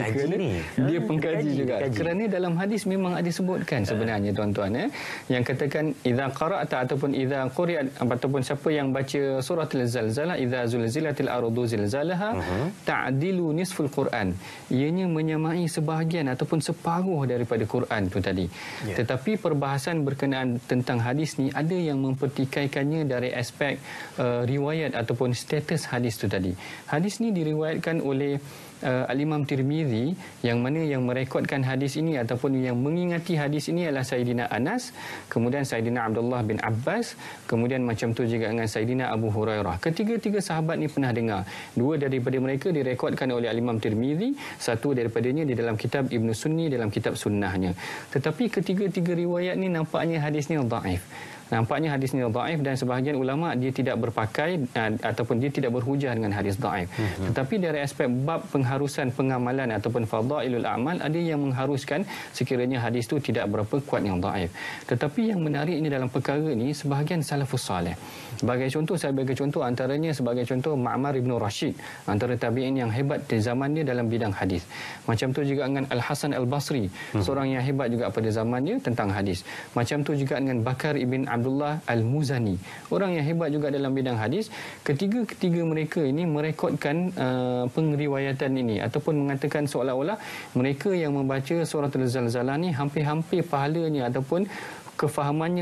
Dia pengkaji juga. Kerana dalam hadis memang ada sebutkan sebenarnya tuan-tuan yang katakan idza qara'ta ataupun idza quri'at ataupun siapa yang baca surah Al-Zalzalah, idza zulzilatil ardu zilzalaha ta'dilu nisful Quran. Ianya menyamai sebahagian ataupun separuh daripada Quran tu tadi. Tetapi perbahasan berkenaan tentang hadis ni ada yang mempertikaikannya dari aspek riwayat ataupun status hadis tu tadi. Hadis ni diriwayatkan oleh Al-Imam Tirmizi, yang mana yang merekodkan hadis ini ataupun yang mengingati hadis ini adalah Sayyidina Anas, kemudian Sayyidina Abdullah bin Abbas, kemudian macam tu juga dengan Sayyidina Abu Hurairah. Ketiga-tiga sahabat ni pernah dengar. Dua daripada mereka direkodkan oleh Al-Imam Tirmizi, satu daripadanya di dalam kitab Ibn Sunni, dalam kitab sunnahnya. Tetapi ketiga-tiga riwayat ni nampaknya hadis ni dhaif. Nampaknya hadis ini dhaif dan sebahagian ulama dia tidak berpakai ataupun dia tidak berhujah dengan hadis dhaif. Tetapi dari aspek bab pengharusan pengamalan ataupun fadailul a'mal, ada yang mengharuskan sekiranya hadis itu tidak berapa kuat yang dhaif. Tetapi yang menarik ini dalam perkara ini sebahagian salafus salih. Sebagai contoh, saya bagi contoh antaranya sebagai contoh Ma'mar Ibn Rashid, antara tabi'in yang hebat di zaman dia dalam bidang hadis. Macam tu juga dengan Al-Hasan Al-Basri, seorang yang hebat juga pada zamannya tentang hadis. Macam tu juga dengan Bakar Ibn Abdullah Al-Muzani, orang yang hebat juga dalam bidang hadis. Ketiga mereka ini merekodkan pengriwayatan ini ataupun mengatakan seolah-olah mereka yang membaca surah Al-Zalzalah ni hampir-hampir pahalanya ataupun kefahamannya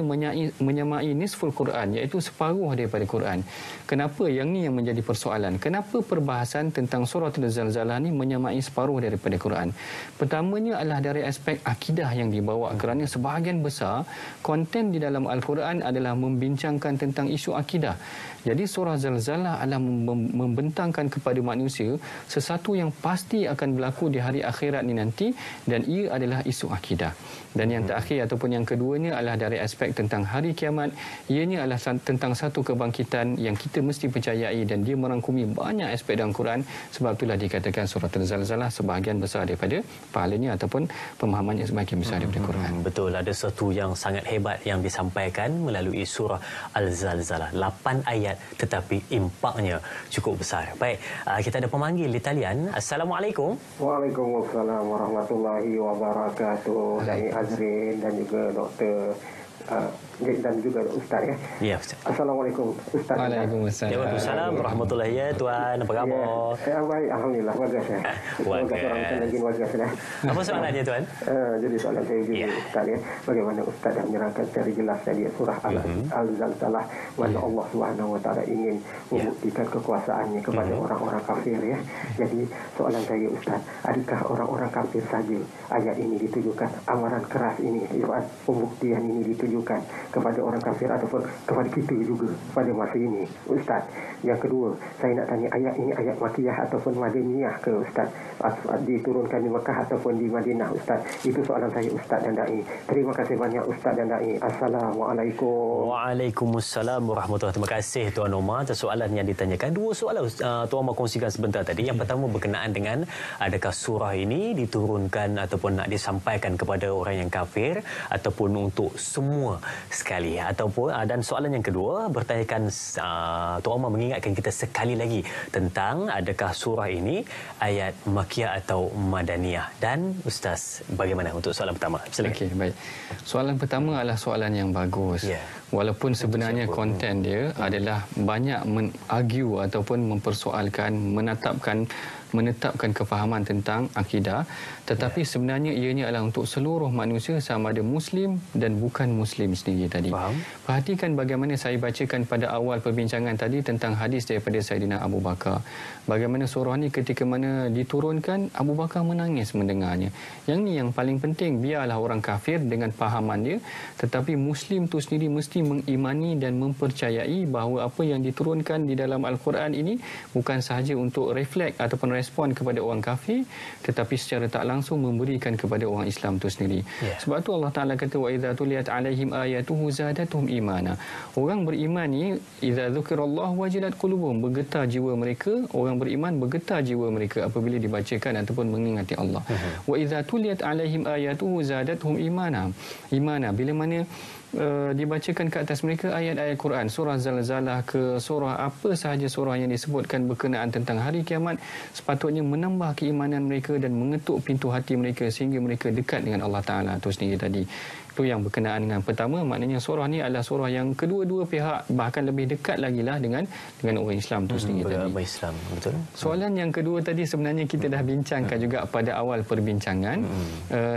menyamai nisful Quran, iaitu separuh daripada Quran. Kenapa yang ni yang menjadi persoalan? Kenapa perbahasan tentang surah Al-Zalzalah ni menyamai separuh daripada Quran? Pertamanya adalah dari aspek akidah yang dibawa, kerana sebahagian besar konten di dalam Al-Quran adalah membincangkan tentang isu akidah. Jadi surah Zalzalah adalah membentangkan kepada manusia sesuatu yang pasti akan berlaku di hari akhirat ni nanti, dan ia adalah isu akidah. Dan yang terakhir ataupun yang keduanya adalah dari aspek tentang hari kiamat. Ianya adalah tentang satu kebangkitan yang kita mesti percayai, dan dia merangkumi banyak aspek dalam Quran. Sebab itulah dikatakan surah Al-Zalzalah sebahagian besar daripada pahalanya ataupun pemahamannya sebahagian besar daripada Quran. Betul, ada sesuatu yang sangat hebat yang disampaikan melalui surah Al-Zalzalah. 8 ayat tetapi impaknya cukup besar. Baik, kita ada pemanggil di talian. Assalamualaikum. Waalaikumsalam warahmatullahi wabarakatuh. Dari Azrin dan juga Dr. dan juga Ustaz ya. Ya, Ustaz. Assalamualaikum Ustaz. Waalaikumsalam. Waalaikumsalam warahmatullahi ya Tuan. Apa khabar? Baik, alhamdulillah, bagus ya. Bagus. Lagi bagus ya. Apa soalannya Tuan? Jadi soalan saya juga Ustaz ya, bagaimana Ustaz dah menerangkan secara jelas tadi surah Al-Zalzalah, mana Allah Subhanahu wa taala ingin membuktikan kekuasaannya kepada orang-orang kafir ya. Jadi soalan saya Ustaz, adakah orang-orang kafir saja ayat ini ditujukan, amaran keras ini, pembuktian ini ditujukan kepada orang kafir ataupun kepada kita juga pada masa ini Ustaz? Yang kedua, saya nak tanya, ayat ini ayat Makkiyah ataupun Madaniyah ke Ustaz? Diturunkan di Mekah ataupun di Madinah Ustaz? Itu soalan saya Ustaz dan Da'i. Terima kasih banyak Ustaz dan Da'i. Assalamualaikum. Waalaikumsalam warahmatullahi. Terima kasih Tuan Omar atas soalan yang ditanyakan. Dua soalan Tuan Omar kongsikan sebentar tadi. Yang pertama berkenaan dengan adakah surah ini diturunkan ataupun nak disampaikan kepada orang yang kafir ataupun untuk semua sekali, ataupun dan soalan yang kedua bertanyakan Tuan Omar mengingatkan kita sekali lagi tentang adakah surah ini ayat Makkiyah atau Madaniyah. Dan Ustaz, bagaimana untuk soalan pertama? Okey, baik. Soalan pertama adalah soalan yang bagus. Walaupun sebenarnya konten dia adalah banyak menargue ataupun mempersoalkan, menetapkan kefahaman tentang akidah, tetapi sebenarnya ianya adalah untuk seluruh manusia sama ada Muslim dan bukan Muslim sendiri tadi. Faham? Perhatikan bagaimana saya bacakan pada awal perbincangan tadi tentang hadis daripada Saidina Abu Bakar. Bagaimana surah ni ketika mana diturunkan, Abu Bakar menangis mendengarnya. Yang ni yang paling penting, biarlah orang kafir dengan fahaman dia, tetapi Muslim tu sendiri mesti mengimani dan mempercayai bahawa apa yang diturunkan di dalam Al-Quran ini bukan sahaja untuk refleks ataupun respon kepada orang kafir, tetapi secara tak langsung memberikan kepada orang Islam itu sendiri. Sebab tu Allah Ta'ala kata, wa idza tuliyat alaihim ayatuhu zadatuhum imana. Orang beriman ni, idza dzukirallahu wajilat qulubuhum, bergetar jiwa mereka. Orang beriman bergetar jiwa mereka apabila dibacakan ataupun mengingati Allah. Wa idza tuliyat alaihim ayatuhu zadatuhum imana. Bila mana dibacakan ke atas mereka ayat-ayat Quran, surah Zalzalah ke surah apa sahaja surah yang disebutkan berkenaan tentang hari kiamat, sepatutnya menambah keimanan mereka dan mengetuk pintu hati mereka sehingga mereka dekat dengan Allah Ta'ala itu sendiri tadi. Itu yang berkenaan dengan pertama, maknanya surah ni adalah surah yang kedua-dua pihak bahkan lebih dekat lagi lah dengan orang Islam itu sendiri tadi. Islam, betul. Soalan yang kedua tadi sebenarnya kita dah bincangkan juga pada awal perbincangan.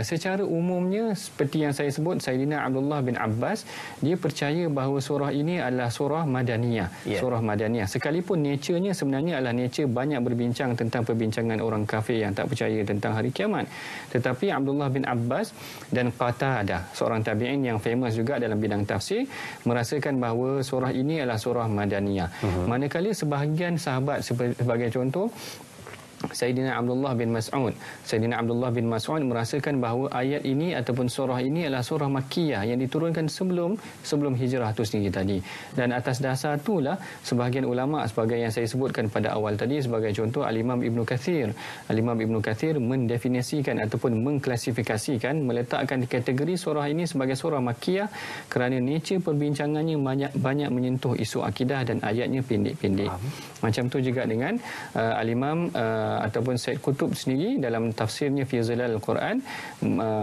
Secara umumnya seperti yang saya sebut, Saidina Abdullah bin Abbas dia percaya bahawa surah ini adalah surah Madaniyah. Surah Madaniyah. Sekalipun nature-nya sebenarnya adalah nature banyak berbincang tentang perbincangan orang kafir yang tak percaya tentang hari kiamat. Tetapi Abdullah bin Abbas dan Qatadah, seorang tabi'in yang famous juga dalam bidang tafsir, merasakan bahawa surah ini adalah surah Madaniyah. Manakala sebahagian sahabat sebagai contoh Sayyidina Abdullah bin Mas'ud. Sayyidina Abdullah bin Mas'ud merasakan bahawa ayat ini ataupun surah ini adalah surah Makkiyah yang diturunkan sebelum hijrah itu sendiri tadi. Dan atas dasar itulah sebahagian ulama sebagai yang saya sebutkan pada awal tadi, sebagai contoh Al-Imam Ibn Kathir. Al-Imam Ibn Kathir mendefinisikan ataupun mengklasifikasikan, meletakkan kategori surah ini sebagai surah Makkiyah kerana nature perbincangannya banyak menyentuh isu akidah dan ayatnya pendek-pendek. Macam tu juga dengan Al-Imam ataupun Said Qutb sendiri dalam tafsirnya Fi Zilal Al-Quran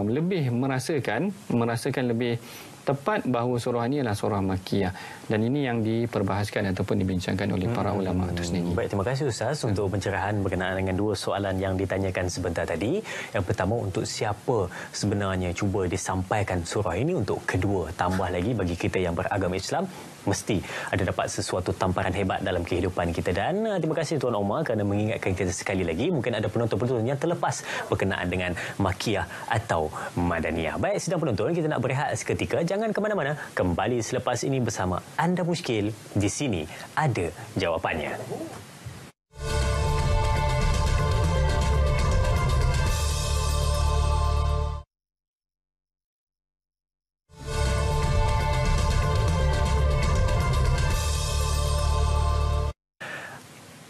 lebih merasakan lebih tepat bahawa surah ini adalah surah Makkiyah, dan ini yang diperbahaskan ataupun dibincangkan oleh para ulama itu sendiri. Baik, terima kasih Ustaz untuk pencerahan berkenaan dengan dua soalan yang ditanyakan sebentar tadi. Yang pertama, untuk siapa sebenarnya cuba disampaikan surah ini, untuk kedua, tambah lagi bagi kita yang beragama Islam, mesti ada dapat sesuatu tamparan hebat dalam kehidupan kita. Dan terima kasih Tuan Omar kerana mengingatkan kita sekali lagi. Mungkin ada penonton-penonton yang terlepas berkenaan dengan Makkiyah atau Madaniyah. Baik, sidang penonton, kita nak berehat seketika. Jangan ke mana-mana. Kembali selepas ini bersama Anda Muskil. Di sini ada jawapannya.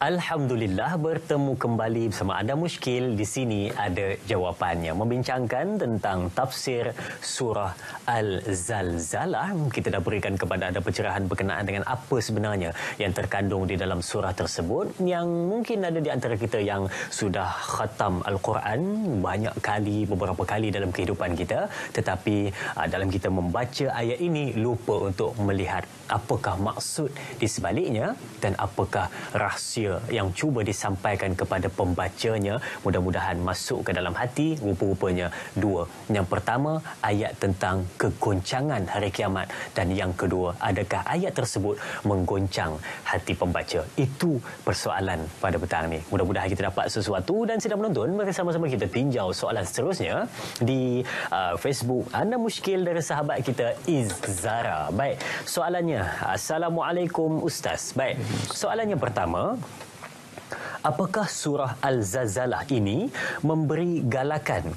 Alhamdulillah, bertemu kembali bersama Anda Muskil. Di sini ada jawapannya. Membincangkan tentang tafsir surah Al-Zalzalah. Kita dah berikan kepada anda pencerahan berkenaan dengan apa sebenarnya yang terkandung di dalam surah tersebut. Yang mungkin ada di antara kita yang sudah khatam Al-Quran banyak kali, beberapa kali dalam kehidupan kita. Tetapi dalam kita membaca ayat ini, lupa untuk melihat apakah maksud di sebaliknya dan apakah rahsia yang cuba disampaikan kepada pembacanya. Mudah-mudahan masuk ke dalam hati. Rupa-rupanya dua. Yang pertama, ayat tentang kegoncangan hari kiamat, dan yang kedua, adakah ayat tersebut menggoncang hati pembaca? Itu persoalan pada petang ni. Mudah-mudahan kita dapat sesuatu. Dan sidang penonton, mari sama-sama kita tinjau soalan seterusnya di Facebook Anda Muskil dari sahabat kita Izzara. Baik, soalannya, Assalamualaikum Ustaz. Baik, soalannya pertama, apakah surah Al-Zalzalah ini memberi galakan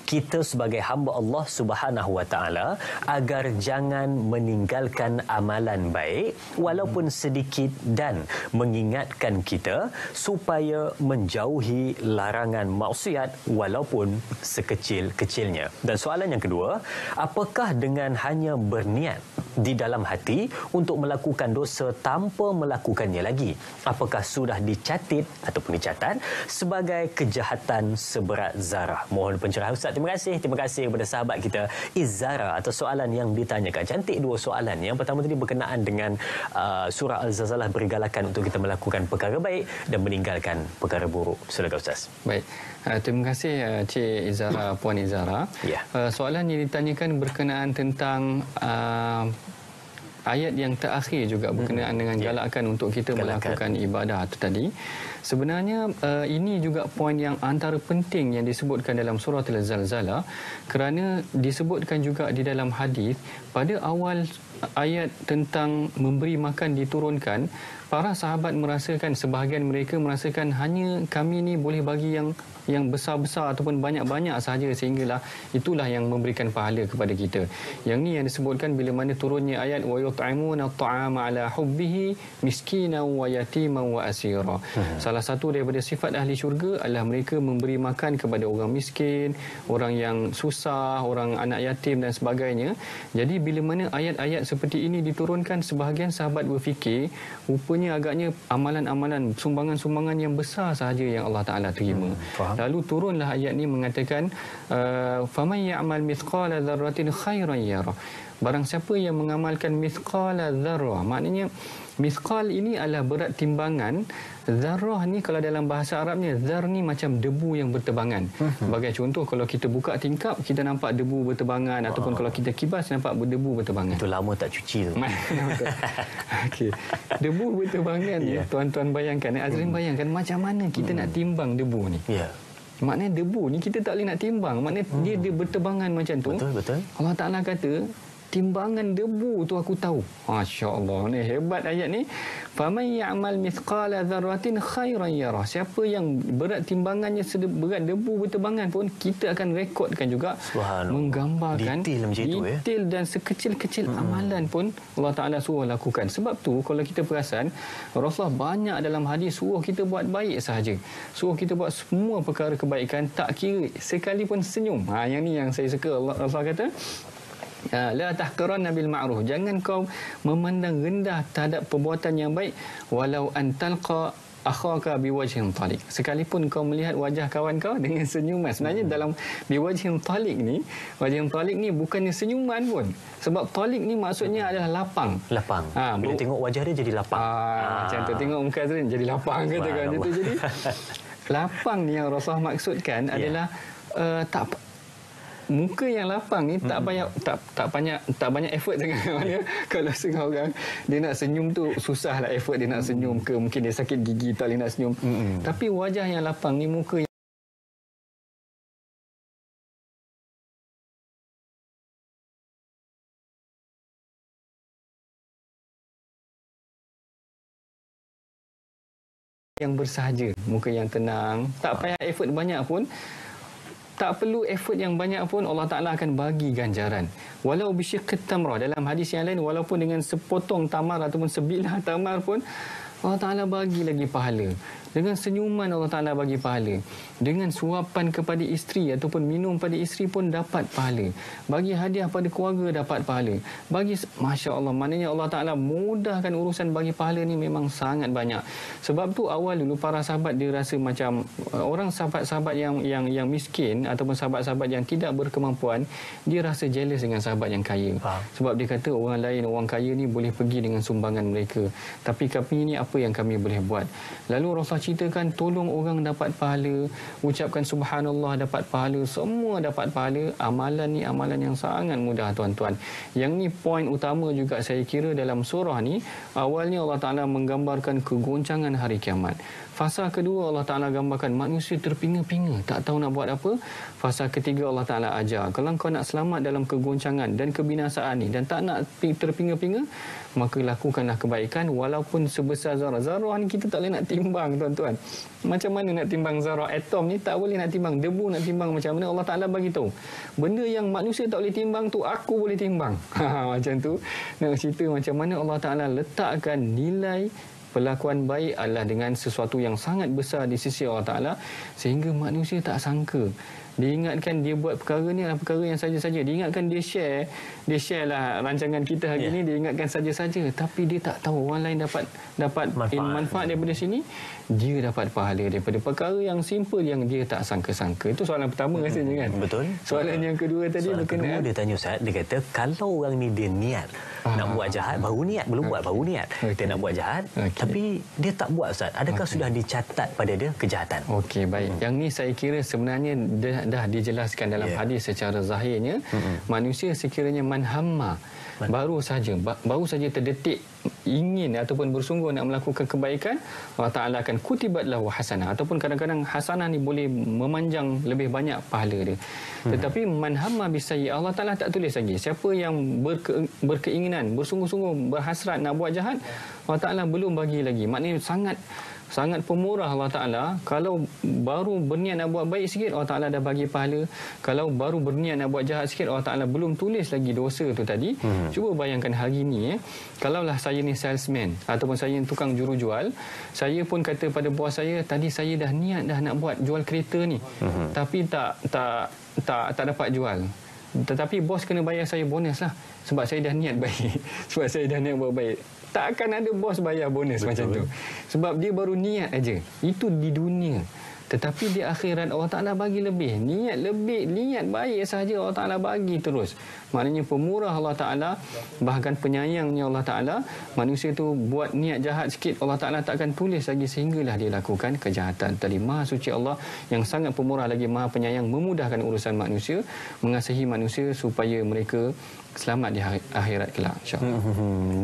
kita sebagai hamba Allah Subhanahu Wa Taala agar jangan meninggalkan amalan baik walaupun sedikit, dan mengingatkan kita supaya menjauhi larangan maksiat walaupun sekecil-kecilnya? Dan soalan yang kedua, apakah dengan hanya berniat di dalam hati untuk melakukan dosa tanpa melakukannya lagi, apakah sudah dicatat sebagai kejahatan seberat zarah? Mohon pencerahan Ustaz. Terima kasih kepada sahabat kita Izzara atas soalan yang ditanyakan. Cantik dua soalan. Yang pertama tadi berkenaan dengan surah Al-Zalzalah bergalakan untuk kita melakukan perkara baik dan meninggalkan perkara buruk. Silakan Ustaz. Baik. Terima kasih Cik Izzara, Puan Izzara. Ya. Soalan yang ditanyakan berkenaan tentang ayat yang terakhir juga berkenaan dengan galakan untuk kita melakukan ibadah itu tadi. Sebenarnya ini juga poin yang antara penting yang disebutkan dalam surah Al-Zalzalah, kerana disebutkan juga di dalam hadis pada awal ayat tentang memberi makan diturunkan, para sahabat merasakan, sebahagian mereka merasakan hanya kami ni boleh bagi yang besar-besar ataupun banyak-banyak sahaja, sehinggalah itulah yang memberikan pahala kepada kita. Yang ni yang disebutkan bila mana turunnya ayat wa yut'imuna at'ama ala hubbihi miskinan wa yatiman wa asira. Salah satu daripada sifat ahli syurga adalah mereka memberi makan kepada orang miskin, orang yang susah, orang anak yatim dan sebagainya. Jadi bila mana ayat-ayat seperti ini diturunkan, sebahagian sahabat berfikir rupanya agaknya amalan-amalan, sumbangan-sumbangan yang besar sahaja yang Allah Ta'ala terima. Lalu turunlah ayat ini mengatakan faman ya'mal mithqala dzarratin khairan yarah. Barang siapa yang mengamalkan mithqala dzarrah, maknanya mithqal ini adalah berat timbangan. Zarrah ni kalau dalam bahasa Arabnya, zar ni macam debu yang berterbangan. Sebagai contoh, kalau kita buka tingkap, kita nampak debu berterbangan, ataupun kalau kita kibas nampak debu berterbangan. Itu lama tak cuci tu. Okey. Debu berterbangan ni, tuan-tuan bayangkan, Azrin bayangkan macam mana kita nak timbang debu ni. Maknanya debu ni kita tak boleh nak timbang. Maknanya dia berterbangan macam tu. Betul. Allah Ta'ala kata, timbangan debu tu aku tahu. Masya-Allah, ni hebat ayat ni. Faman ya'mal mithqala dzarratin khairan yarah. Siapa yang berat timbangannya berat debu berterbangan pun, kita akan rekodkan juga, menggambarkan detail dan sekecil-kecil amalan pun Allah Ta'ala suruh lakukan. Sebab tu kalau kita perasan, Rasulullah banyak dalam hadis suruh kita buat baik sahaja, suruh kita buat semua perkara kebaikan, tak kira sekalipun senyum. Yang ni yang saya suka. Rasulullah kata, la tahqiranna bil ma'ruf, jangan kau memandang rendah terhadap perbuatan yang baik, walau an talqa akhaka biwajhin taliq, sekalipun kau melihat wajah kawan kau dengan senyuman. Sebenarnya dalam biwajhin taliq ni, wajhin taliq ni bukannya senyuman pun, sebab taliq ni maksudnya adalah lapang. Bila tengok wajah dia jadi lapang. Macam tu, tengok muka Azrin jadi lapang, katakan itu. Jadi lapang ni yang Rasulullah maksudkan adalah muka yang lapang ni tak banyak effort sangat. Kalau setengah orang dia nak senyum tu susahlah effort dia nak senyum ke, mungkin dia sakit gigi tak boleh nak senyum. Tapi wajah yang lapang ni, muka yang bersahaja, muka yang tenang, tak payah effort banyak pun. Tak perlu effort yang banyak pun, Allah Ta'ala akan bagi ganjaran. Walau bisyiqqit tamrah, dalam hadis yang lain, walaupun dengan sepotong tamar ataupun sebilah tamar pun, Allah Ta'ala bagi lagi pahala. Dengan senyuman Allah Ta'ala bagi pahala. Dengan suapan kepada isteri ataupun minum pada isteri pun dapat pahala. Bagi hadiah pada keluarga dapat pahala. Masya Allah, maknanya Allah Ta'ala mudahkan urusan bagi pahala ni memang sangat banyak. Sebab tu awal dulu para sahabat dia rasa macam orang sahabat-sahabat yang miskin ataupun sahabat-sahabat yang tidak berkemampuan, dia rasa jealous dengan sahabat yang kaya. Sebab dia kata orang lain, orang kaya ni boleh pergi dengan sumbangan mereka, tapi kami ni apa yang kami boleh buat? Lalu Rasulullah ceritakan, tolong orang dapat pahala, ucapkan subhanallah dapat pahala, semua dapat pahala. Amalan ni amalan yang sangat mudah, tuan-tuan. Yang ni poin utama juga saya kira dalam surah ni. Awalnya Allah Ta'ala menggambarkan kegoncangan hari kiamat. Fasa kedua Allah Ta'ala gambarkan manusia terpinga-pinga, tak tahu nak buat apa. Fasa ketiga Allah Ta'ala ajar, kalau kau nak selamat dalam kegoncangan dan kebinasaan ni dan tak nak terpinga-pinga, maka lakukanlah kebaikan walaupun sebesar zarah. Zarah ni kita tak boleh nak timbang, tuan-tuan. Macam mana nak timbang zarah atom ni? Tak boleh nak timbang. Debu nak timbang macam mana? Allah Ta'ala bagi tahu. Benda yang manusia tak boleh timbang tu, aku boleh timbang. Macam tu. Nak cerita macam mana Allah Ta'ala letakkan nilai perlakuan baik adalah dengan sesuatu yang sangat besar di sisi Allah Ta'ala, sehingga manusia tak sangka. Diingatkan dia buat perkara ni adalah perkara yang saja-saja. Diingatkan dia share lah rancangan kita hari ni, diingatkan saja-saja. Tapi dia tak tahu orang lain dapat manfaat daripada sini. Dia dapat pahala daripada perkara yang simple yang dia tak sangka-sangka. Itu soalan pertama rasanya kan? Betul. Soalan yang kedua tadi berkenaan, dia tanya Ustaz, dia kata kalau orang ni dia niat nak buat jahat, baru niat, belum buat baru niat. Dia nak buat jahat, tapi dia tak buat, Ustaz. Adakah sudah dicatat pada dia kejahatan? Okey, baik. Yang ni saya kira sebenarnya dah dijelaskan dalam hadis secara zahirnya. Manusia sekiranya manhamma, baru saja terdetik ingin ataupun bersungguh nak melakukan kebaikan, Allah Ta'ala akan kutibat lahu hasanah, ataupun kadang-kadang hasanah ni boleh memanjang lebih banyak pahala dia. Tetapi manhamma bisayyi, Allah Ta'ala tak tulis lagi. Siapa yang berkeinginan, bersungguh-sungguh berhasrat nak buat jahat, Allah Ta'ala belum bagi lagi. Maknanya sangat pemurah Allah Ta'ala. Kalau baru berniat nak buat baik sikit, Allah Ta'ala dah bagi pahala. Kalau baru berniat nak buat jahat sikit, Allah Ta'ala belum tulis lagi dosa tu tadi. Cuba bayangkan hari ni, kalaulah saya ni salesman ataupun saya ni tukang jurujual, saya pun kata pada bos saya, tadi saya dah niat dah nak buat jual kereta ni, tapi tak dapat jual. Tetapi bos kena bayar saya bonus lah, sebab saya dah niat baik. Sebab saya dah niat buat baik. Tak akan ada bos bayar bonus. Betul. Macam tu. Sebab dia baru niat aja. Itu di dunia. Tetapi di akhirat Allah Ta'ala bagi lebih. Niat baik sahaja Allah Ta'ala bagi terus. Maknanya pemurah Allah Ta'ala, bahkan penyayangnya Allah Ta'ala. Manusia tu buat niat jahat sikit, Allah Ta'ala tak akan tulis lagi sehinggalah dia lakukan kejahatan. Tadi Maha Suci Allah yang sangat pemurah lagi Maha Penyayang, memudahkan urusan manusia, mengasihi manusia supaya mereka selamat di akhirat kelak, insya-Allah.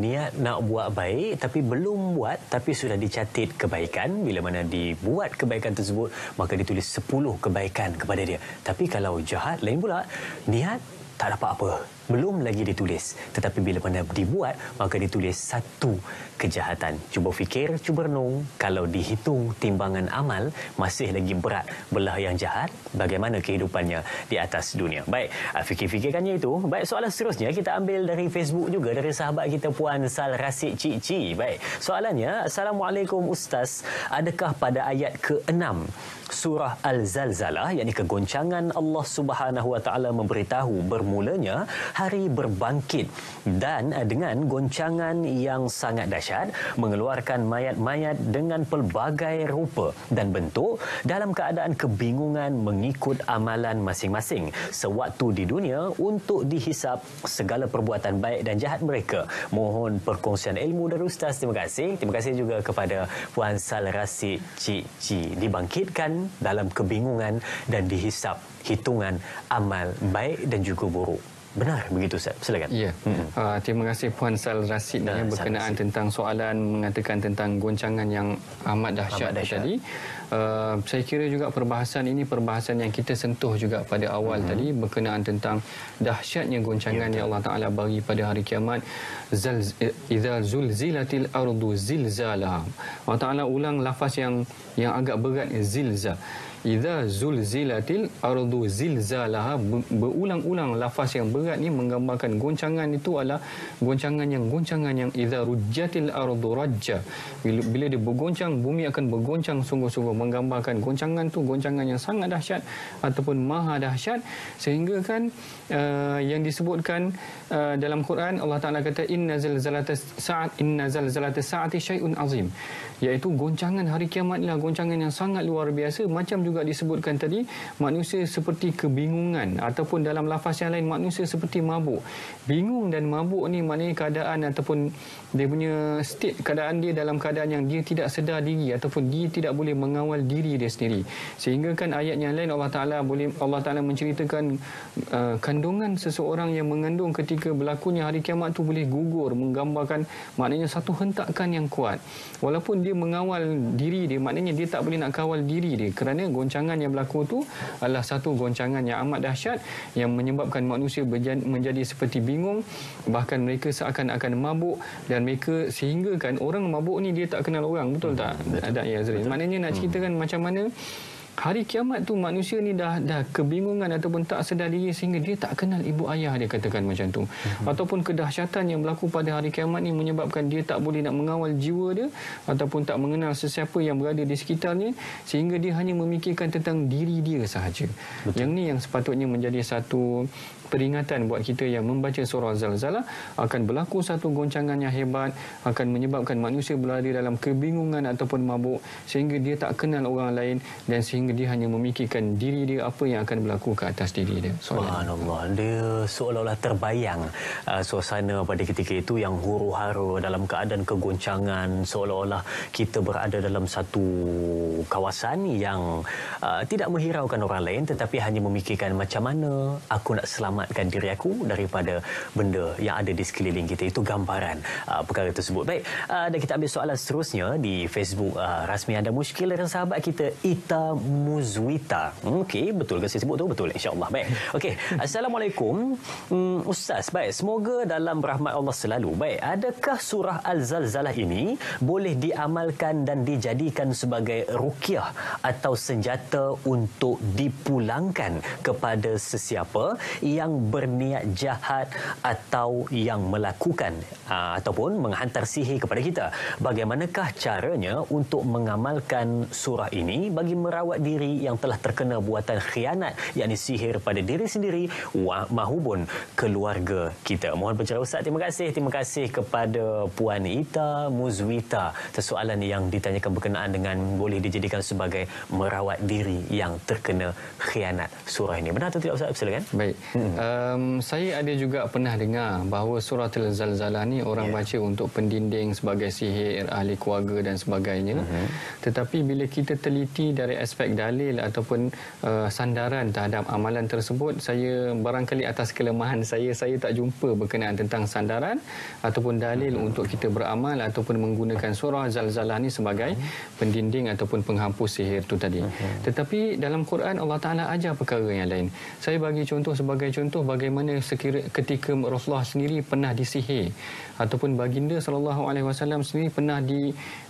Niat nak buat baik tapi belum buat, tapi sudah dicatat kebaikan. Bila mana dibuat kebaikan tersebut, maka ditulis 10 kebaikan kepada dia. Tapi kalau jahat lain pula, niat tak dapat apa. belum lagi ditulis. Tetapi bila mana dibuat, maka ditulis satu kejahatan. Cuba fikir, cuba renung, kalau dihitung timbangan amal masih lagi berat belah yang jahat, bagaimana kehidupannya di atas dunia. Baik, fikir-fikirkannya itu. Baik, soalan seterusnya kita ambil dari Facebook juga, dari sahabat kita Puan Sal Rasid Cici. Baik, soalannya, Assalamualaikum Ustaz, adakah pada ayat ke-6 surah Al-Zalzalah, yakni kegoncangan, Allah Subhanahu Wa Taala memberitahu bermulanya hari berbangkit dan dengan goncangan yang sangat dahsyat, mengeluarkan mayat-mayat dengan pelbagai rupa dan bentuk dalam keadaan kebingungan mengikut amalan masing-masing sewaktu di dunia untuk dihisap segala perbuatan baik dan jahat mereka. Mohon perkongsian ilmu dari Ustaz. Terima kasih. Terima kasih juga kepada Puan Sal Rasid Cici. Dibangkitkan dalam kebingungan dan dihisap hitungan amal baik dan juga buruk. Benar begitu, Ustaz? Silakan. Ya. Terima kasih Puan Sal Rasid berkenaan tentang soalan mengatakan tentang goncangan yang amat dahsyat tadi. Saya kira juga perbahasan ini perbahasan yang kita sentuh juga pada awal tadi berkenaan tentang dahsyatnya goncangan yang Allah Taala bagi pada hari kiamat. Idza zulzilatil ardu zilzalaha. Allah Taala ulang lafaz yang agak berat, zilzal. Idza zulzilatil ardu zilzalaha, berulang-ulang lafaz yang berat ni menggambarkan goncangan itu adalah goncangan yang idza rujjatil ardu rajja. Bila dia bergoncang, bumi akan bergoncang sungguh-sungguh, menggambarkan goncangan tu goncangan yang sangat dahsyat ataupun maha dahsyat, sehingga kan yang disebutkan dalam Quran, Allah Taala kata inna zalzalatas saati syai'un azim, iaitu goncangan hari kiamat adalah goncangan yang sangat luar biasa. Macam juga disebutkan tadi, manusia seperti kebingungan, ataupun dalam lafaz yang lain manusia seperti mabuk. Bingung dan mabuk ni maknanya keadaan ataupun dia punya state, keadaan dia dalam keadaan yang dia tidak sedar diri ataupun dia tidak boleh mengawal diri dia sendiri. Sehingga kan ayat yang lain Allah Taala menceritakan kandungan seseorang yang mengandung ketika berlakunya hari kiamat tu boleh gugur, menggambarkan maknanya satu hentakan yang kuat. Walaupun dia mengawal diri dia, maknanya dia tak boleh nak kawal diri dia, kerana goncangan yang berlaku tu adalah satu goncangan yang amat dahsyat yang menyebabkan manusia menjadi seperti bingung, bahkan mereka seakan-akan mabuk, dan mereka sehingga kan orang mabuk ni dia tak kenal orang, betul tak? Ada ya Azrin. Maknanya nak ceritakan macam mana hari kiamat tu manusia ni dah kebingungan ataupun tak sedar diri sehingga dia tak kenal ibu ayah, dia katakan macam tu. Ataupun kedahsyatan yang berlaku pada hari kiamat ni menyebabkan dia tak boleh nak mengawal jiwa dia ataupun tak mengenal sesiapa yang berada di sekitarnya, sehingga dia hanya memikirkan tentang diri dia sahaja. Yang ni yang sepatutnya menjadi satu peringatan buat kita yang membaca surah Zalzalah. Akan berlaku satu goncangan yang hebat, akan menyebabkan manusia berada dalam kebingungan ataupun mabuk, sehingga dia tak kenal orang lain, dan sehingga dia hanya memikirkan diri dia, apa yang akan berlaku ke atas diri dia. Subhanallah, dia seolah-olah terbayang suasana pada ketika itu yang huru-hara dalam keadaan kegoncangan, seolah-olah kita berada dalam satu kawasan yang tidak menghiraukan orang lain, tetapi hanya memikirkan macam mana aku nak selamatkan diri aku daripada benda yang ada di sekeliling kita. Itu gambaran perkara tersebut. Baik, dan kita ambil soalan seterusnya di Facebook rasmi Anda Muskil dari sahabat kita Ita Muzwita. Okey, betul ke saya sebut tu? Betul, insya-Allah. Baik. Okey, Assalamualaikum Ustaz. Baik, semoga dalam rahmat Allah selalu. Baik, adakah surah Al-Zalzalah ini boleh diamalkan dan dijadikan sebagai ruqyah atau senjata untuk dipulangkan kepada sesiapa yang berniat jahat atau yang melakukan ataupun menghantar sihir kepada kita? Bagaimanakah caranya untuk mengamalkan surah ini bagi merawat diri yang telah terkena buatan khianat, yakni sihir pada diri sendiri mahupun keluarga kita? Mohon pencerahan Ustaz. Terima kasih kepada Puan Ita Muzwita. Soalan yang ditanyakan berkenaan dengan boleh dijadikan sebagai merawat diri yang terkena khianat surah ini. Benar atau tidak Ustaz? Silakan. Baik. Saya ada juga pernah dengar bahawa surah Al-Zalzalah ni orang baca untuk pendinding sebagai sihir, ahli keluarga dan sebagainya. Tetapi bila kita teliti dari aspek dalil ataupun sandaran terhadap amalan tersebut, saya barangkali atas kelemahan saya tak jumpa berkenaan tentang sandaran ataupun dalil untuk kita beramal ataupun menggunakan surah Zalzalah ni sebagai pendinding ataupun penghapus sihir tu tadi. Tetapi dalam Quran Allah Taala ajar perkara yang lain. Saya bagi sebagai contoh contoh bagaimana ketika Rasulullah sendiri pernah disihir ataupun baginda SAW sendiri pernah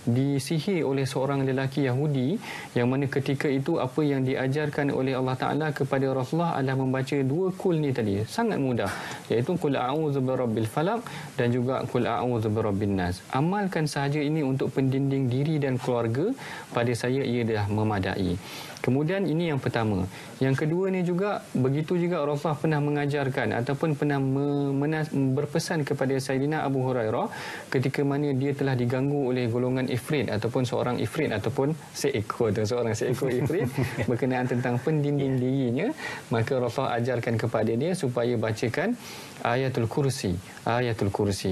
disihir oleh seorang lelaki Yahudi, yang mana ketika itu apa yang diajarkan oleh Allah Ta'ala kepada Rasulullah adalah membaca dua kul ni tadi. Sangat mudah, iaitu kul a'udzu birabbil falaq dan juga kul a'udzu birabbin nas. Amalkan sahaja ini untuk pendinding diri dan keluarga, pada saya ia dah memadai. Kemudian ini yang pertama. Yang kedua ni juga, begitu juga Rasulullah pernah mengajarkan ataupun pernah berpesan kepada Sayyidina Abu Hurairah ketika mana dia telah diganggu oleh golongan ifrit ataupun seorang ifrit ataupun seekor ifrit berkenaan tentang pendinding dirinya, maka Rasulullah ajarkan kepada dia supaya bacakan Ayatul Kursi.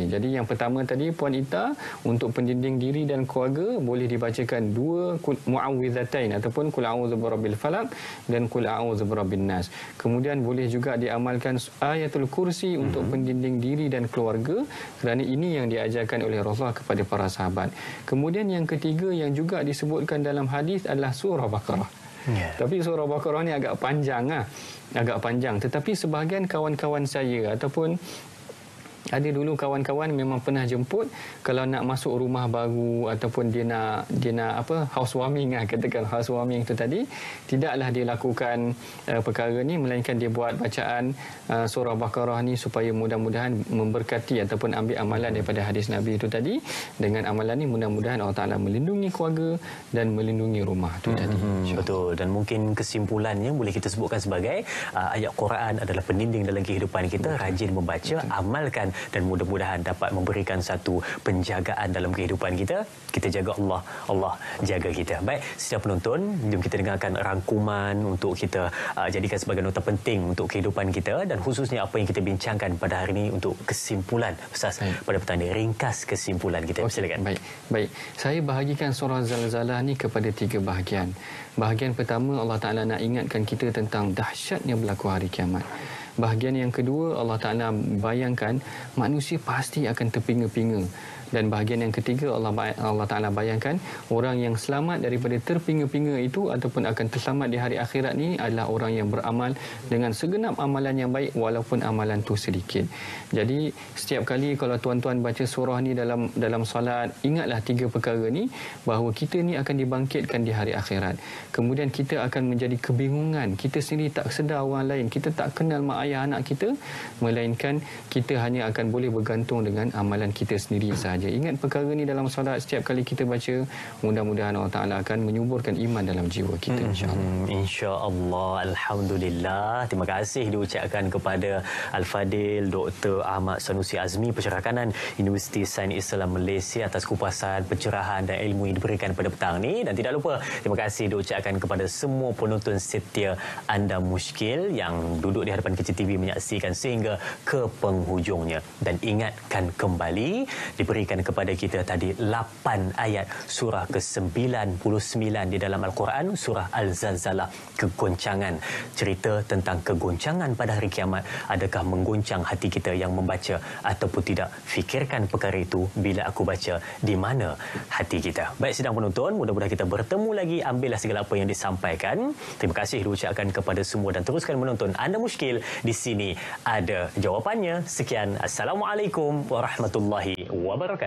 Jadi yang pertama tadi Puan Ita, untuk pendinding diri dan keluarga boleh dibacakan dua muawwidzatain ataupun kul a'udzu birabbil falaq dan kul a'udzu birabbin nas. Kemudian boleh juga diamalkan Ayatul Kursi untuk pendinding diri dan keluarga, kerana ini yang diajarkan oleh Rasulullah kepada para sahabat. Kemudian yang ketiga yang juga disebutkan dalam hadis adalah surah Baqarah. Tapi surah Baqarah ni agak panjang tetapi sebahagian kawan-kawan saya ataupun ada dulu kawan-kawan memang pernah jemput, kalau nak masuk rumah baru ataupun dia nak housewarming katakan housewarming itu tadi, tidaklah dia lakukan perkara ni, melainkan dia buat bacaan surah Baqarah ni supaya mudah-mudahan memberkati ataupun ambil amalan daripada hadis Nabi itu tadi. Dengan amalan ni mudah-mudahan Allah Ta'ala melindungi keluarga dan melindungi rumah itu tadi. Betul. Dan mungkin kesimpulannya boleh kita sebutkan sebagai ayat Quran adalah pendinding dalam kehidupan kita. Rajin membaca, amalkan, dan mudah-mudahan dapat memberikan satu penjagaan dalam kehidupan kita. Kita jaga Allah, Allah jaga kita. Baik, setiap penonton, jom kita dengarkan rangkuman untuk kita jadikan sebagai nota penting untuk kehidupan kita, dan khususnya apa yang kita bincangkan pada hari ini untuk kesimpulan Ustaz pada petang ini. Ringkas kesimpulan kita. Silakan. Baik. Saya bahagikan surah Zalzalah ni kepada 3 bahagian. Bahagian pertama, Allah Ta'ala nak ingatkan kita tentang dahsyatnya berlaku hari kiamat. Bahagian yang kedua, Allah Ta'ala bayangkan manusia pasti akan terpinga-pinga. Dan bahagian yang ketiga, Allah Ta'ala bayangkan orang yang selamat daripada terpinga-pinga itu ataupun akan terselamat di hari akhirat ni adalah orang yang beramal dengan segenap amalan yang baik walaupun amalan tu sedikit. Jadi setiap kali kalau tuan-tuan baca surah ni dalam solat, ingatlah 3 perkara ni, bahawa kita ni akan dibangkitkan di hari akhirat. Kemudian kita akan menjadi kebingungan, kita sendiri tak sedar orang lain, kita tak kenal mak ayah anak kita, melainkan kita hanya akan boleh bergantung dengan amalan kita sendiri sahaja. Ingat perkara ni dalam solat, setiap kali kita baca, mudah-mudahan Allah Ta'ala akan menyuburkan iman dalam jiwa kita, insya-Allah. Insya-Allah. Alhamdulillah. Terima kasih diucapkan kepada Al-Fadil Dr. Ahmad Sanusi Azmi, Pencerakanan Universiti Sains Islam Malaysia, atas kupasan, pencerahan dan ilmu yang diberikan pada petang ni. Dan tidak lupa, terima kasih diucapkan kepada semua penonton setia Anda Muskil yang duduk di hadapan Kecil TV menyaksikan sehingga ke penghujungnya. Dan ingatkan kembali, diberikan kepada kita tadi 8 ayat surah ke-99 di dalam Al-Quran, surah Al-Zalzalah. Kegoncangan, cerita tentang kegoncangan pada hari kiamat. Adakah menggoncang hati kita yang membaca ataupun tidak? Fikirkan perkara itu bila aku baca, di mana hati kita. Baik sidang penonton, mudah-mudahan kita bertemu lagi. Ambillah segala apa yang disampaikan. Terima kasih diucapkan kepada semua dan teruskan menonton Anda Muskil. Di sini ada jawapannya. Sekian, Assalamualaikum warahmatullahi wabarakatuh.